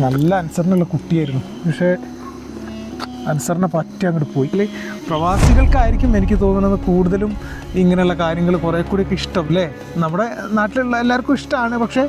നല്ല അനുസരണമുള്ള കുട്ടിയായിരുന്നു, പക്ഷേ അനുസരണ പറ്റി അങ്ങോട്ട് പോയി. പ്രവാസികൾക്കായിരിക്കും എനിക്ക് തോന്നുന്നത് കൂടുതലും ഇങ്ങനെയുള്ള കാര്യങ്ങൾ കുറേ കൂടിയൊക്കെ ഇഷ്ടം അല്ലേ. നമ്മുടെ നാട്ടിലുള്ള എല്ലാവർക്കും ഇഷ്ടമാണ്, പക്ഷേ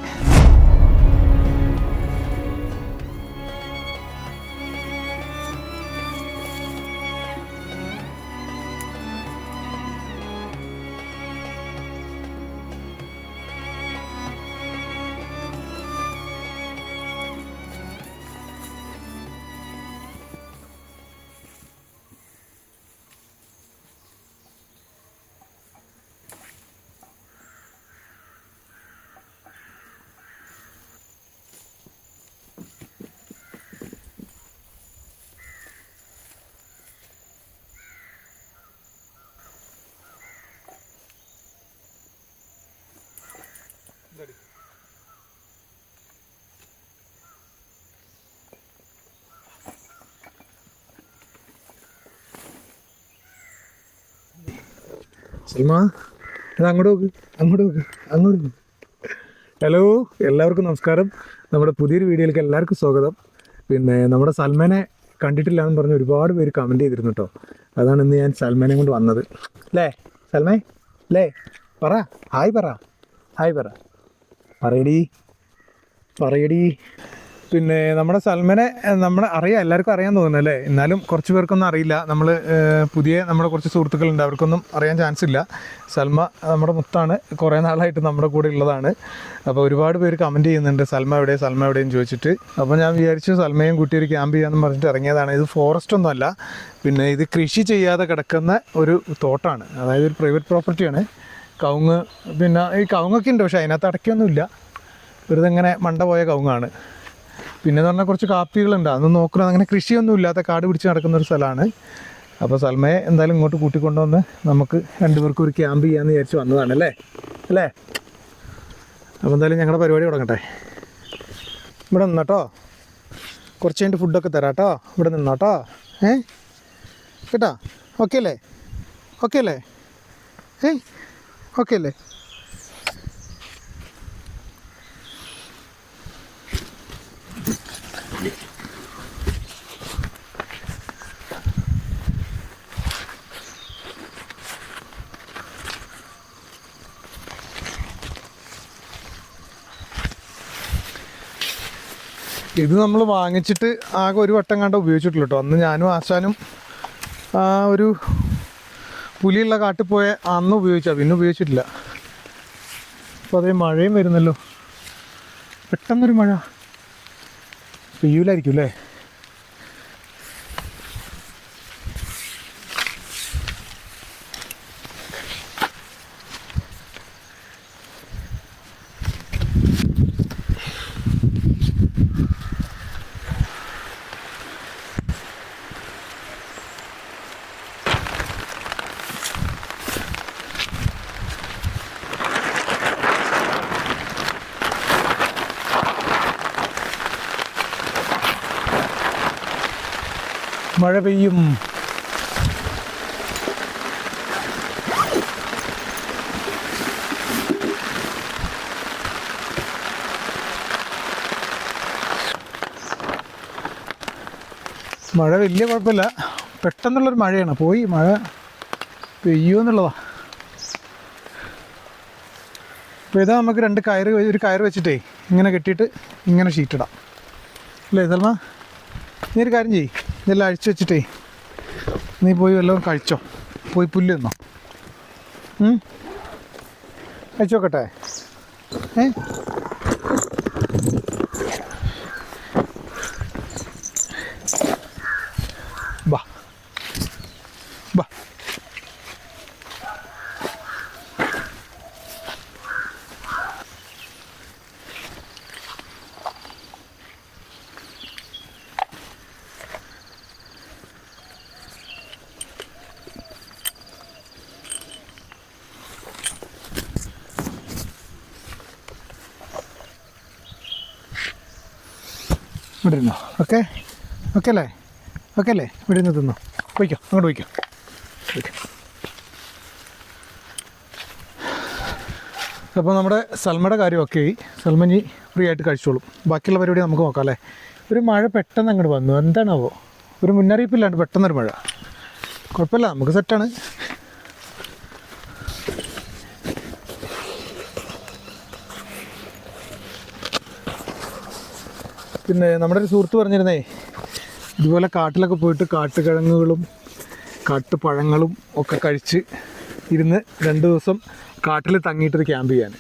സൽമ ഇത് അങ്ങോട്ട് നോക്ക്, അങ്ങോട്ട് നോക്ക്, അങ്ങോട്ട് നോക്ക്. ഹലോ, എല്ലാവർക്കും നമസ്കാരം. നമ്മുടെ പുതിയൊരു വീഡിയോയിലേക്ക് എല്ലാവർക്കും സ്വാഗതം. പിന്നെ നമ്മുടെ സൽമാനെ കണ്ടിട്ടില്ല എന്ന് പറഞ്ഞ് ഒരുപാട് പേര് കമൻറ്റ് ചെയ്തിരുന്നു കേട്ടോ. അതാണ് ഇന്ന് ഞാൻ സൽമാനെ കൊണ്ട് വന്നത്. അല്ലേ സൽമേ? അല്ലേ? പറ ഹായ്, പറ ഹായ്, പറയടി. പിന്നെ നമ്മുടെ സൽമാനെ അറിയാം, എല്ലാവർക്കും അറിയാൻ തോന്നുന്നു അല്ലേ. എന്നാലും കുറച്ച് പേർക്കൊന്നും അറിയില്ല. നമ്മുടെ കുറച്ച് സുഹൃത്തുക്കളുണ്ട്, അവർക്കൊന്നും അറിയാൻ ചാൻസ് ഇല്ല. സൽമ നമ്മുടെ മുത്താണ്, കുറേ നാളായിട്ട് നമ്മുടെ കൂടെ ഉള്ളതാണ്. അപ്പോൾ ഒരുപാട് പേര് കമൻറ്റ് ചെയ്യുന്നുണ്ട് സൽമ എവിടെയും ചോദിച്ചിട്ട്. അപ്പോൾ ഞാൻ വിചാരിച്ചു സൽമയും കൂട്ടി ഒരു ക്യാമ്പ് ചെയ്യാമെന്ന് പറഞ്ഞിട്ട് ഇറങ്ങിയതാണ്. ഇത് ഫോറസ്റ്റ് ഒന്നും അല്ല, പിന്നെ ഇത് കൃഷി ചെയ്യാതെ കിടക്കുന്ന ഒരു തോട്ടമാണ്, അതായത് ഒരു പ്രൈവറ്റ് പ്രോപ്പർട്ടിയാണ്. കവുങ്ങ്, പിന്നെ ഈ കവുങ്ങൊക്കെ ഉണ്ട്, പക്ഷേ അതിനകത്ത് അടയ്ക്കൊന്നുമില്ല, വെറുതെ ഇങ്ങനെ മണ്ട പോയ കവുങ്ങാണ്. പിന്നെ എന്ന് പറഞ്ഞാൽ കുറച്ച് കാപ്പികളുണ്ട്, അതൊന്നും നോക്കുന്നത്. അങ്ങനെ കൃഷിയൊന്നും ഇല്ലാത്ത കാട് പിടിച്ച് നടക്കുന്നൊരു സ്ഥലമാണ്. അപ്പോൾ സൽമയെ എന്തായാലും ഇങ്ങോട്ട് കൂട്ടിക്കൊണ്ടുവന്ന് നമുക്ക് രണ്ടുപേർക്കും ഒരു ക്യാമ്പ് ചെയ്യാമെന്ന് വിചാരിച്ച് വന്നതാണ് അല്ലേ. അപ്പോൾ എന്തായാലും ഞങ്ങളുടെ പരിപാടി തുടങ്ങട്ടെ. ഇവിടെ നിന്നോട്ടോ, കുറച്ച് കഴിഞ്ഞിട്ട് ഫുഡൊക്കെ തരാം കേട്ടോ. ഇവിടെ നിന്നോട്ടോ, കേട്ടോ. ഓക്കെ അല്ലേ? ഓക്കെ അല്ലേ? ഇത് നമ്മൾ വാങ്ങിച്ചിട്ട് ആകെ ഒരു വട്ടം കണ്ട ഉപയോഗിച്ചിട്ടുള്ളൂ കേട്ടോ. അന്ന് ഞാനും ആശാനും ഒരു പുലിയുള്ള കാട്ടിൽ പോയ അന്ന് ഉപയോഗിച്ചാൽ പിന്നെ ഉപയോഗിച്ചിട്ടില്ല. അപ്പോൾ അതേ മഴയും വരുന്നല്ലോ, പെട്ടെന്നൊരു മഴ പെയ്യൂലായിരിക്കും അല്ലേ. മഴ പെയ്യും. മഴ വലിയ കുഴപ്പമില്ല, പെട്ടെന്നുള്ളൊരു മഴയാണ്. പോയി മഴ പെയ്യുമെന്നുള്ളതാണ്. അപ്പോൾ ഇതാ നമുക്ക് ഒരു കയറ് വെച്ചിട്ടേ ഇങ്ങനെ കെട്ടിയിട്ട് ഇങ്ങനെ ഷീറ്റിടാം അല്ലേ സൽമ? നീ ഒരു കാര്യം ചെയ്യ്, ഇതെല്ലാം അഴിച്ചു വെച്ചിട്ടേ നീ പോയി വല്ലതും കഴിച്ചോ, പോയി പുല്ല് തിന്നോ. കഴിച്ചു നോക്കട്ടെ. ബാ ബാ. ഇവിടെ ഇരുന്നോ. ഓക്കെ അല്ലേ? ഇവിടെ ഇരുന്ന് തിന്നോ. പോയിക്കോ, അങ്ങോട്ട് പോയിക്കോ. അപ്പോൾ നമ്മുടെ സൽമയുടെ കാര്യമൊക്കെ സൽമ ഇനി ഫ്രീ ആയിട്ട് കഴിച്ചോളും. ബാക്കിയുള്ള പരിപാടി നമുക്ക് നോക്കാം അല്ലേ. ഒരു മഴ പെട്ടെന്ന് അങ്ങോട്ട് വന്നു, എന്താണാവോ, ഒരു മുന്നറിയിപ്പില്ലാണ്ട് പെട്ടെന്നൊരു മഴ. കുഴപ്പമില്ല, നമുക്ക് സെറ്റാണ്. പിന്നെ നമ്മുടെ ഒരു സുഹൃത്ത് പറഞ്ഞിരുന്നേ, ഇതുപോലെ കാട്ടിലൊക്കെ പോയിട്ട് കാട്ടുകിഴങ്ങുകളും കാട്ടുപഴങ്ങളും ഒക്കെ കഴിച്ച് ഇരുന്ന് 2 ദിവസം കാട്ടിൽ തങ്ങിയിട്ടൊരു ക്യാമ്പ് ചെയ്യാൻ.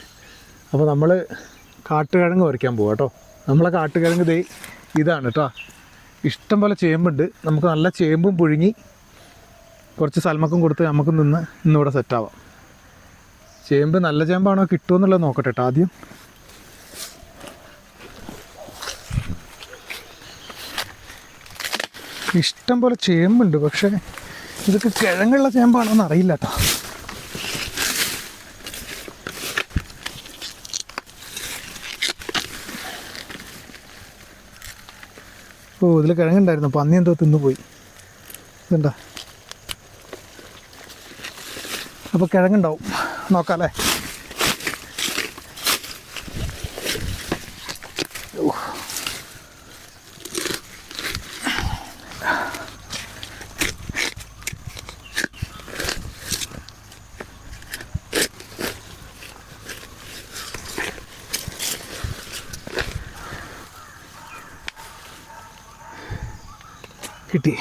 അപ്പോൾ നമ്മൾ കാട്ടുകിഴങ്ങ് പറിക്കാൻ പോകാം കേട്ടോ. നമ്മളെ കാട്ടുകിഴങ്ങ് ദേ ഇതാണ് കേട്ടോ. ഇഷ്ടം പോലെ ചേമ്പുണ്ട്. നമുക്ക് നല്ല ചേമ്പും പുഴുങ്ങി കുറച്ച് സൽമക്കും കൊടുത്ത് നമുക്ക് ഇന്നിവിടെ സെറ്റാവാം. ചേമ്പ് നല്ല ചേമ്പാണോ കിട്ടുമോ എന്നുള്ളത് നോക്കട്ടെ കേട്ടോ ആദ്യം. ഇഷ്ടം പോലെ ചേമ്പുണ്ട്, പക്ഷേ ഇതൊക്കെ കിഴങ്ങുള്ള ചേമ്പാണോ എന്ന് അറിയില്ല കേട്ടോ. ഓ, ഇതിൽ കിഴങ്ങുണ്ടായിരുന്നു, പന്നി എന്തോ തിന്നുപോയി. ഇതുണ്ടാ, അപ്പോൾ കിഴങ്ങുണ്ടാവും, നോക്കാം അല്ലേ. കിട്ടി.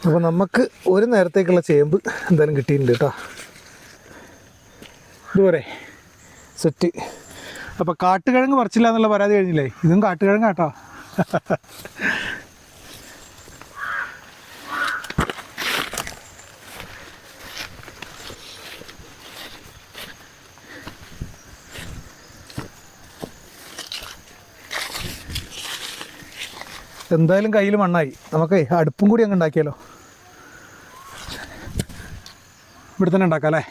അപ്പോൾ നമുക്ക് ഒരു നേരത്തേക്കുള്ള ചേമ്പ് എന്തായാലും കിട്ടിയിട്ടുണ്ട് കേട്ടോ. ഇതുപോലെ സെറ്റ്. അപ്പോൾ കാട്ടുകിഴങ്ങ് പറിച്ചില്ല എന്നുള്ള പരാതി കഴിഞ്ഞില്ലേ, ഇതും കാട്ടുകിഴങ്ങ് കേട്ടോ. എന്തായാലും കയ്യിൽ മണ്ണായി. നമുക്ക് അടുപ്പും കൂടി അങ്ങ് ഉണ്ടാക്കിയാലോ. ഇവിടെ തന്നെ ഉണ്ടാക്കാം അല്ലേ.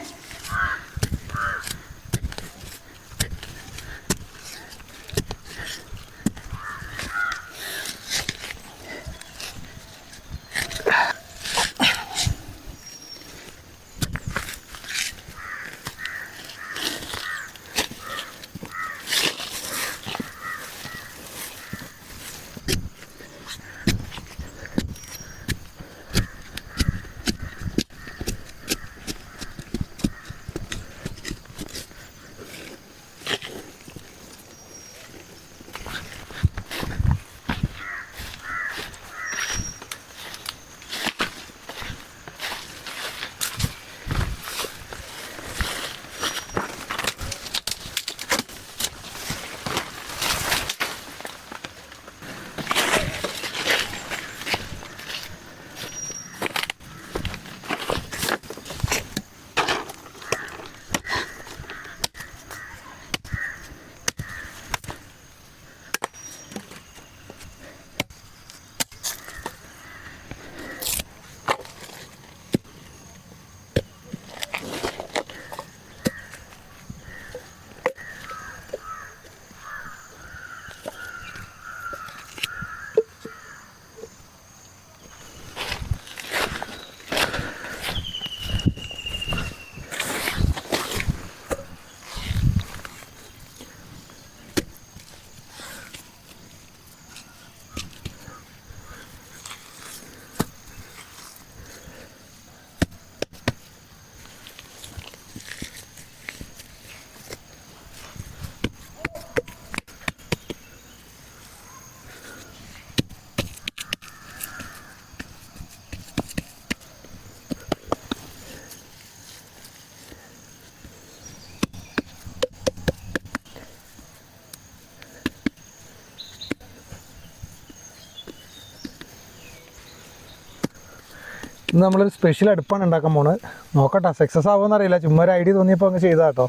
ഇന്ന് നമ്മളൊരു സ്പെഷ്യൽ അടുപ്പാണ് ഉണ്ടാക്കാൻ പോണത്. നോക്കട്ടെ സക്സസ് ആവുമെന്ന് അറിയില്ല, ചുമ്മാ ഒരു ഐഡിയ തോന്നിയപ്പോൾ അങ്ങ് ചെയ്താൽ കേട്ടോ.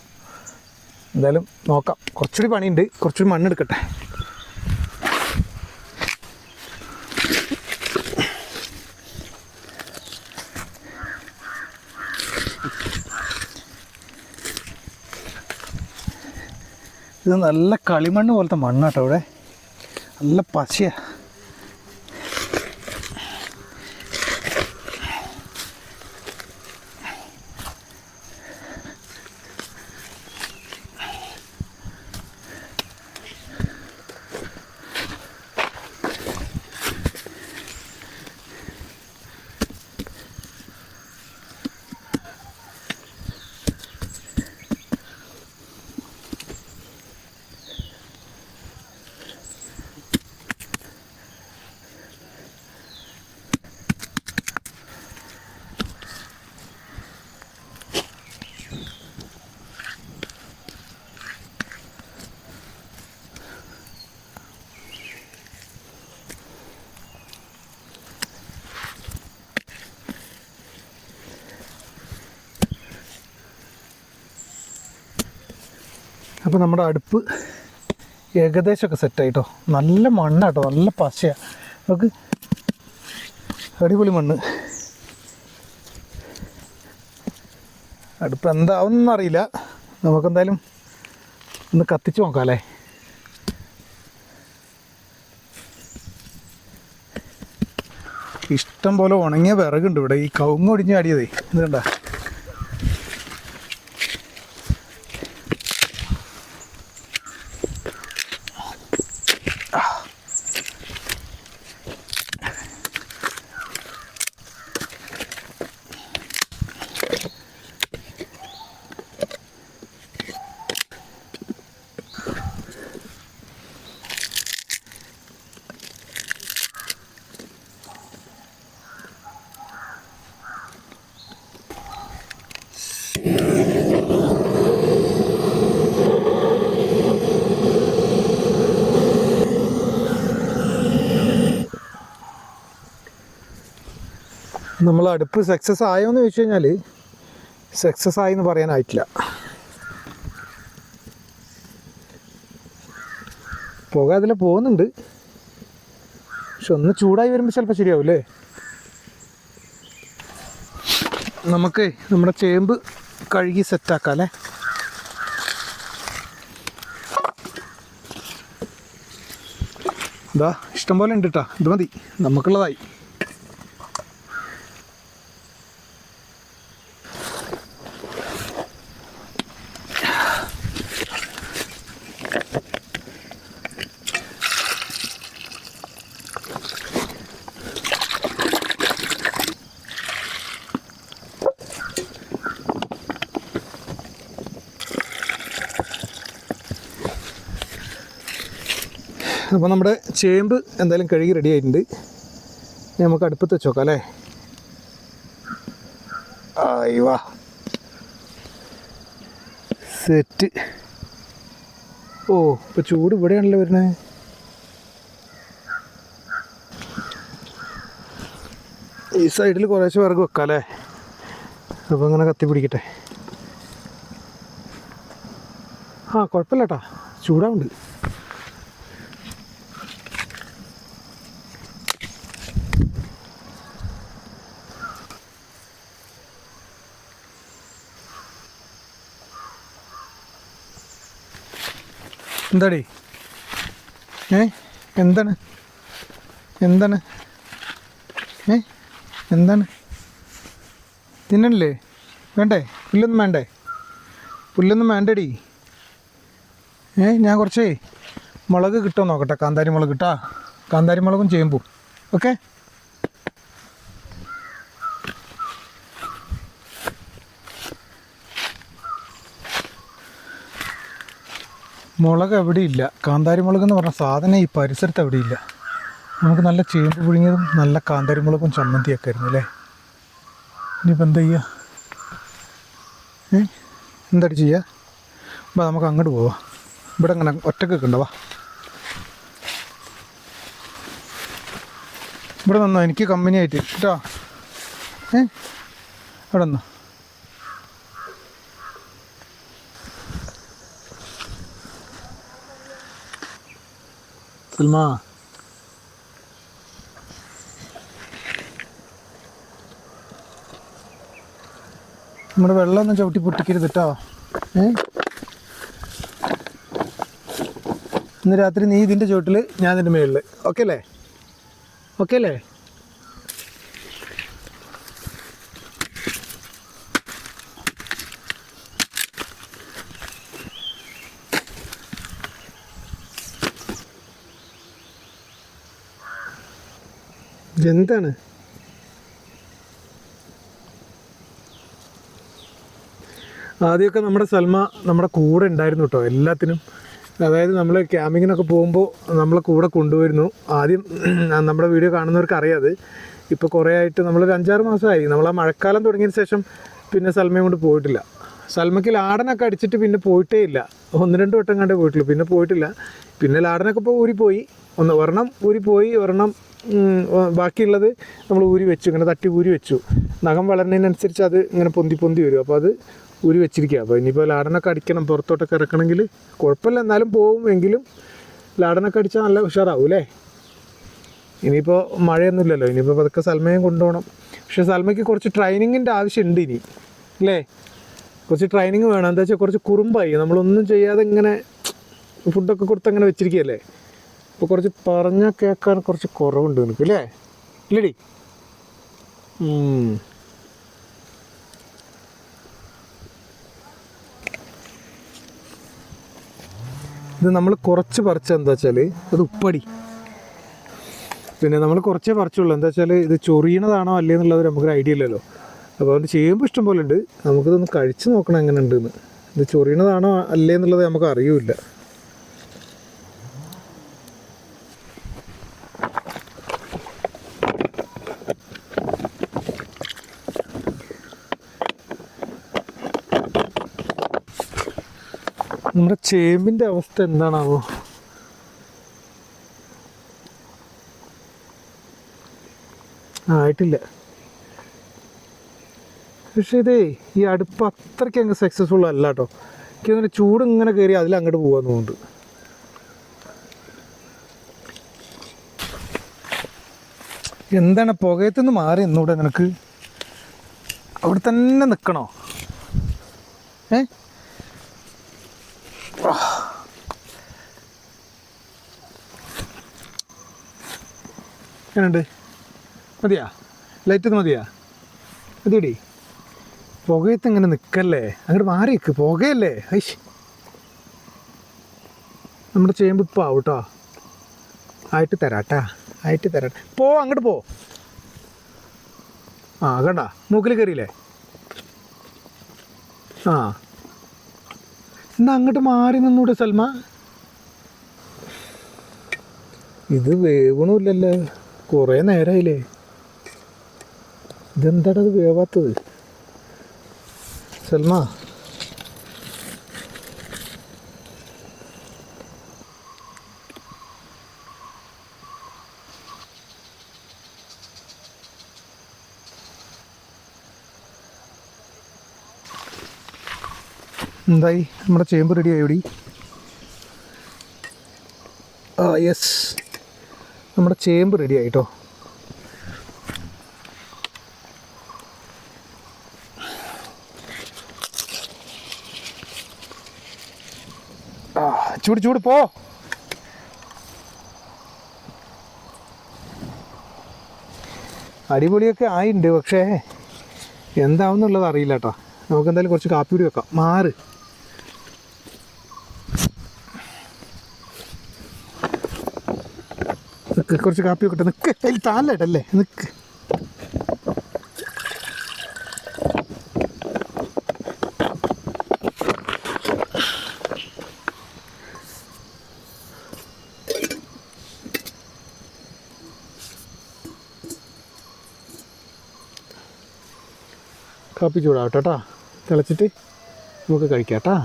എന്തായാലും നോക്കാം. കുറച്ചുകൂടി പണിയുണ്ട്, കുറച്ചുകൂടി മണ്ണെടുക്കട്ടെ. ഇത് നല്ല കളിമണ്ണ് പോലത്തെ മണ്ണാട്ടോ, ഇവിടെ നല്ല പശയാണ്. അപ്പോൾ നമ്മുടെ അടുപ്പ് ഏകദേശമൊക്കെ സെറ്റായിട്ടോ. നല്ല മണ്ണാട്ടോ, നല്ല പശയാണ്. നമുക്ക് അടിപൊളി മണ്ണ്. അടുപ്പ് എന്താവുമെന്നൊന്നും അറിയില്ല, നമുക്കെന്തായാലും ഒന്ന് കത്തിച്ച് നോക്കാം അല്ലേ. ഇഷ്ടം പോലെ ഉണങ്ങിയ വിറകുണ്ട് ഇവിടെ. ഈ കവുങ്ങ് ഒടിഞ്ഞ് ചാടിയതേ ഇത് കണ്ട. നമ്മൾ അടുപ്പ് സക്സസ് ആയോ എന്ന് ചോദിച്ചു കഴിഞ്ഞാൽ സക്സസ് ആയി എന്ന് പറയാനായിട്ടില്ല. പുക അതിൽ പോകുന്നുണ്ട്, പക്ഷെ ഒന്ന് ചൂടായി വരുമ്പോൾ ചിലപ്പോൾ ശരിയാവില്ലേ. നമുക്ക് നമ്മുടെ ചേമ്പ് കഴുകി സെറ്റാക്കാം അല്ലേ. ഇതാ ഇഷ്ടം പോലെ ഉണ്ട് കേട്ടോ, ഇത് മതി നമുക്കുള്ളതായി. അപ്പോൾ നമ്മുടെ ചേമ്പ് എന്തായാലും കഴുകി റെഡി ആയിട്ടുണ്ട്. നമുക്ക് അടുപ്പത്ത് വെച്ച് നോക്കാം അല്ലേ. ആയിവാ സെറ്റ്. ഓ ഇപ്പോൾ ചൂട് ഇവിടെയാണല്ലോ വരുന്നത്. ഈ സൈഡിൽ കുറേശ്ശെ വിറക് വെക്കാം അല്ലേ. അപ്പോൾ ഇങ്ങനെ കത്തി പിടിക്കട്ടെ. ആ കുഴപ്പമില്ല കേട്ടോ, ചൂടാവുണ്ട്. എന്താടി എന്താണ് എന്താണ് എന്താണ് തിന്നണില്ലേ? വേണ്ടേ? പുല്ലൊന്നും വേണ്ടേ? പുല്ലൊന്നും വേണ്ടടി. ഞാൻ കുറച്ചേ മുളക് കിട്ടുമോ നോക്കട്ടെ. കാന്താരി മുളക് കിട്ടാ. കാന്താരി മുളകും ചേമ്പും ഓക്കെ. മുളക് എവിടെയില്ല. കാന്താരി മുളക് എന്ന് പറഞ്ഞ സാധനം ഈ പരിസരത്ത് എവിടെയില്ല. നമുക്ക് നല്ല ചേമ്പ് പുഴുങ്ങിയതും നല്ല കാന്താരി മുളകും ചമ്മന്തിയൊക്കെ ആയിരുന്നു അല്ലേ. ഇനിയിപ്പോൾ എന്താ ചെയ്യുക? എന്തായിട്ട് ചെയ്യുക? അപ്പോൾ നമുക്ക് അങ്ങോട്ട് പോവാം. ഇവിടെ അങ്ങനെ ഒറ്റക്കൊക്കെ ഉണ്ടോ? ഇവിടെ നിന്നോ, എനിക്ക് കമ്പനി ആയിട്ട് കേട്ടോ. അവിടെ നിന്നോ. സൽമാ നമ്മുടെ വെള്ളമൊന്നും ചവിട്ടി പൊട്ടിക്കരുത് കേട്ടോ. ഇന്ന് രാത്രി നീ ഇതിൻ്റെ ചുവട്ടിൽ, ഞാൻ ഇതിൻ്റെ മുകളിൽ. ഓക്കെ അല്ലേ? ഓക്കെ അല്ലേ? എന്താണ് ആദ്യമൊക്കെ നമ്മുടെ സൽമ നമ്മുടെ കൂടെ ഉണ്ടായിരുന്നു കേട്ടോ എല്ലാത്തിനും. അതായത് നമ്മൾ ക്യാമ്പിങ്ങിനൊക്കെ പോകുമ്പോൾ നമ്മളെ കൂടെ കൊണ്ടുവരുന്നു. ആദ്യം നമ്മുടെ വീഡിയോ കാണുന്നവർക്ക് അറിയാതെ, ഇപ്പോൾ കുറേ ആയിട്ട് നമ്മളൊരു 5-6 മാസമായി. നമ്മൾ ആ മഴക്കാലം തുടങ്ങിയതിന് ശേഷം പിന്നെ സൽമയും കൊണ്ട് പോയിട്ടില്ല. സൽമയ്ക്ക് ലാടനൊക്കെ അടിച്ചിട്ട് പിന്നെ പോയിട്ടേ ഇല്ല. 1-2 വട്ടം കണ്ടേ പോയിട്ടുള്ളൂ, പിന്നെ പോയിട്ടില്ല. പിന്നെ ലാടനൊക്കെ ഇപ്പോൾ ഊരിപ്പോയി. ഒരെണ്ണം ഊരിപ്പോയി, ഒരെണ്ണം ബാക്കിയുള്ളത് നമ്മൾ ഊരി വെച്ചു, ഇങ്ങനെ തട്ടി ഊരി വെച്ചു. നഖം വളരുന്നതിനനുസരിച്ച് അത് ഇങ്ങനെ പൊന്തി പൊന്തി വരും. അപ്പോൾ അത് ഊരി വെച്ചിരിക്കുക. അപ്പോൾ ഇനിയിപ്പോൾ ലാടനൊക്കെ അടിക്കണം, പുറത്തോട്ടൊക്കെ ഇറക്കണമെങ്കിൽ. കുഴപ്പമില്ല, എന്നാലും പോവും. എങ്കിലും ലാടനൊക്കെ അടിച്ചാൽ നല്ല ഉഷാറാവും അല്ലേ? ഇനിയിപ്പോൾ മഴയൊന്നുമില്ലല്ലോ, ഇനിയിപ്പോൾ പതുക്കെ സൽമയും കൊണ്ടുപോകണം. പക്ഷേ സൽമയ്ക്ക് കുറച്ച് ട്രെയിനിങ്ങിൻ്റെ ആവശ്യമുണ്ട് ഇനി അല്ലേ? കുറച്ച് ട്രെയിനിങ് വേണം. എന്താ വെച്ചാൽ കുറച്ച് കുറുമ്പായി. നമ്മളൊന്നും ചെയ്യാതെ ഇങ്ങനെ ഫുഡൊക്കെ കൊടുത്ത് അങ്ങനെ വെച്ചിരിക്കുകയല്ലേ. അപ്പോൾ കുറച്ച് പറഞ്ഞാൽ കേൾക്കാൻ കുറച്ച് കുറവുണ്ട് നിനക്ക് അല്ലേ? ഇല്ലടി? ഇത് നമ്മൾ കുറച്ച് പറിച്ച എന്താ വെച്ചാൽ അത് ഉപ്പടി. പിന്നെ നമ്മൾ കുറച്ചേ പറിച്ചുള്ളൂ. എന്താ വെച്ചാൽ ഇത് ചൊറിയണതാണോ അല്ലേ എന്നുള്ളത് നമുക്കൊരു ഐഡിയ ഇല്ലല്ലോ. അപ്പോൾ അതുകൊണ്ട് ചെയ്യുമ്പോൾ ഇഷ്ടം പോലെ ഉണ്ട്. നമുക്കിതൊന്ന് കഴിച്ച് നോക്കണം എങ്ങനെ ഉണ്ടെന്ന്. ഇത് ചൊറിയണതാണോ അല്ലേ എന്നുള്ളത് നമുക്ക് അറിയില്ല. നമ്മുടെ ചേമ്പിൻ്റെ അവസ്ഥ എന്താണാവോ? ആയിട്ടില്ല. പക്ഷേ ഇതേ ഈ അടുപ്പ് അത്രയ്ക്ക് അങ്ങ് സക്സസ്ഫുൾ അല്ല കേട്ടോ. എനിക്ക് അങ്ങനെ ചൂട് ഇങ്ങനെ കയറി അതിലങ്ങോട്ട് പോകാൻ തോന്നുന്നുണ്ട്. എന്താണ് പുകയത്തുനിന്ന് മാറി എന്നൂടെ നിനക്ക്? അവിടെ തന്നെ നിൽക്കണോ? എങ്ങനെയുണ്ട്? മതിയാ? ലൈറ്റൊന്ന് മതിയാ? മതിയടി. പുകയത്ത് ഇങ്ങനെ നിൽക്കല്ലേ, അങ്ങോട്ട് മാറി നിൽക്ക്. പുകയല്ലേ? ഐശ്, നമ്മുടെ ചേമ്പ് ഇപ്പോൾ ആവും കേട്ടോ. ആയിട്ട് തരാട്ടാ, ആയിട്ട് തരാട്ടെ. പോ, അങ്ങോട്ട് പോ. ആ കണ്ട, മൂക്കിൽ കയറിയില്ലേ? ആ എന്നാ അങ്ങോട്ട് മാറി നിന്നൂടെ സൽമ? ഇത് വേവണമില്ലല്ലോ, കുറേ നേരമായില്ലേ. ഇതെന്താണ് അത് വേവാത്തത് സൽമ? എന്തായി? നമ്മുടെ ചേമ്പ് റെഡി ആയോടി? ആ യെസ്, നമ്മുടെ ചേമ്പ് റെഡി ആയിട്ടോ. ആ ചൂട് ചൂട് പോ. അടിപൊളിയൊക്കെ ആയിട്ടുണ്ട്, പക്ഷേ എന്താവുന്നുള്ളത് അറിയില്ല കേട്ടോ. നമുക്ക് എന്തായാലും കുറച്ച് കാപ്പി കൂടി വെക്കാം. മാറ്. നിൽക്ക്, കുറച്ച് കാപ്പി വെക്കട്ടെ. നിൽക്ക്, അതിൽ താഴേട്ടല്ലേ, നിൽക്ക്. കാപ്പി ചൂടാവട്ടെ കേട്ടോ. തിളച്ചിട്ട് നമുക്ക് കഴിക്കാം കേട്ടോ.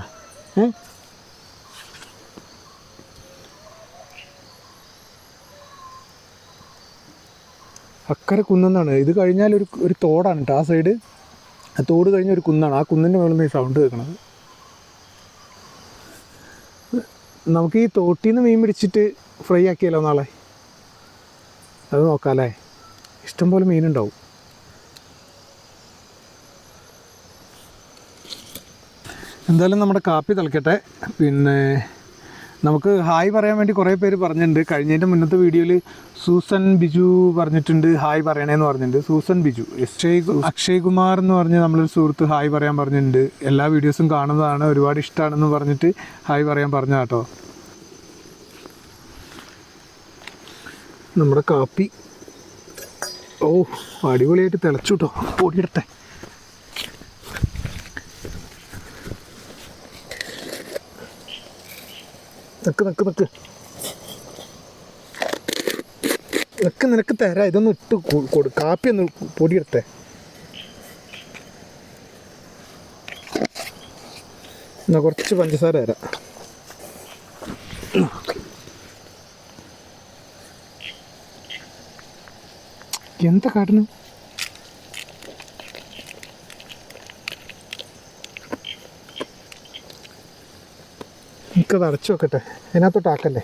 അക്കരെ കുന്നെന്നാണ്. ഇത് കഴിഞ്ഞാൽ ഒരു തോടാണ് കേട്ടോ ആ സൈഡ്. ആ തോട് കഴിഞ്ഞ ഒരു കുന്നാണ്. ആ കുന്നിൻ്റെ മുകളിൽ നിന്ന് ഈ സൗണ്ട് കേൾക്കണത്. നമുക്ക് ഈ തോട്ടിൽ നിന്ന് മീൻ പിടിച്ചിട്ട് ഫ്രൈ ആക്കിയാലോ നാളെ? അത് നോക്കാം അല്ലേ? ഇഷ്ടംപോലെ മീനുണ്ടാവും. എന്തായാലും നമ്മുടെ കാപ്പി തിളക്കട്ടെ. പിന്നെ നമുക്ക് ഹായ് പറയാൻ വേണ്ടി കുറേ പേര് പറഞ്ഞിട്ടുണ്ട്. കഴിഞ്ഞതിൻ്റെ മുന്നത്തെ വീഡിയോയിൽ സൂസൻ ബിജു പറഞ്ഞിട്ടുണ്ട് ഹായ് പറയണേന്ന് പറഞ്ഞിട്ടുണ്ട്. സൂസൻ ബിജു, അക്ഷയ് കുമാർ എന്ന് പറഞ്ഞ് നമ്മളൊരു സുഹൃത്ത് ഹായ് പറയാൻ പറഞ്ഞിട്ടുണ്ട്. എല്ലാ വീഡിയോസും കാണുന്നതാണ്, ഒരുപാട് ഇഷ്ടമാണെന്ന് പറഞ്ഞിട്ട് ഹായ് പറയാൻ പറഞ്ഞ കേട്ടോ. നമ്മുടെ കാപ്പി അടിപൊളിയായിട്ട് തിളച്ചു കേട്ടോ. പൊടിയിടട്ടെ. നിനക്ക് തരാം. ഇതൊന്ന് ഇട്ട് കൊടു. കാപ്പി ഒന്ന് പൊടിയിടട്ടെ. എന്നാ കുറച്ച് പഞ്ചസാര തരാം. എന്താ കാട്ടുന്നു? എനിക്കത് അടച്ചു വെക്കട്ടെ. അതിനകത്തോട്ട് ആക്കല്ലേ.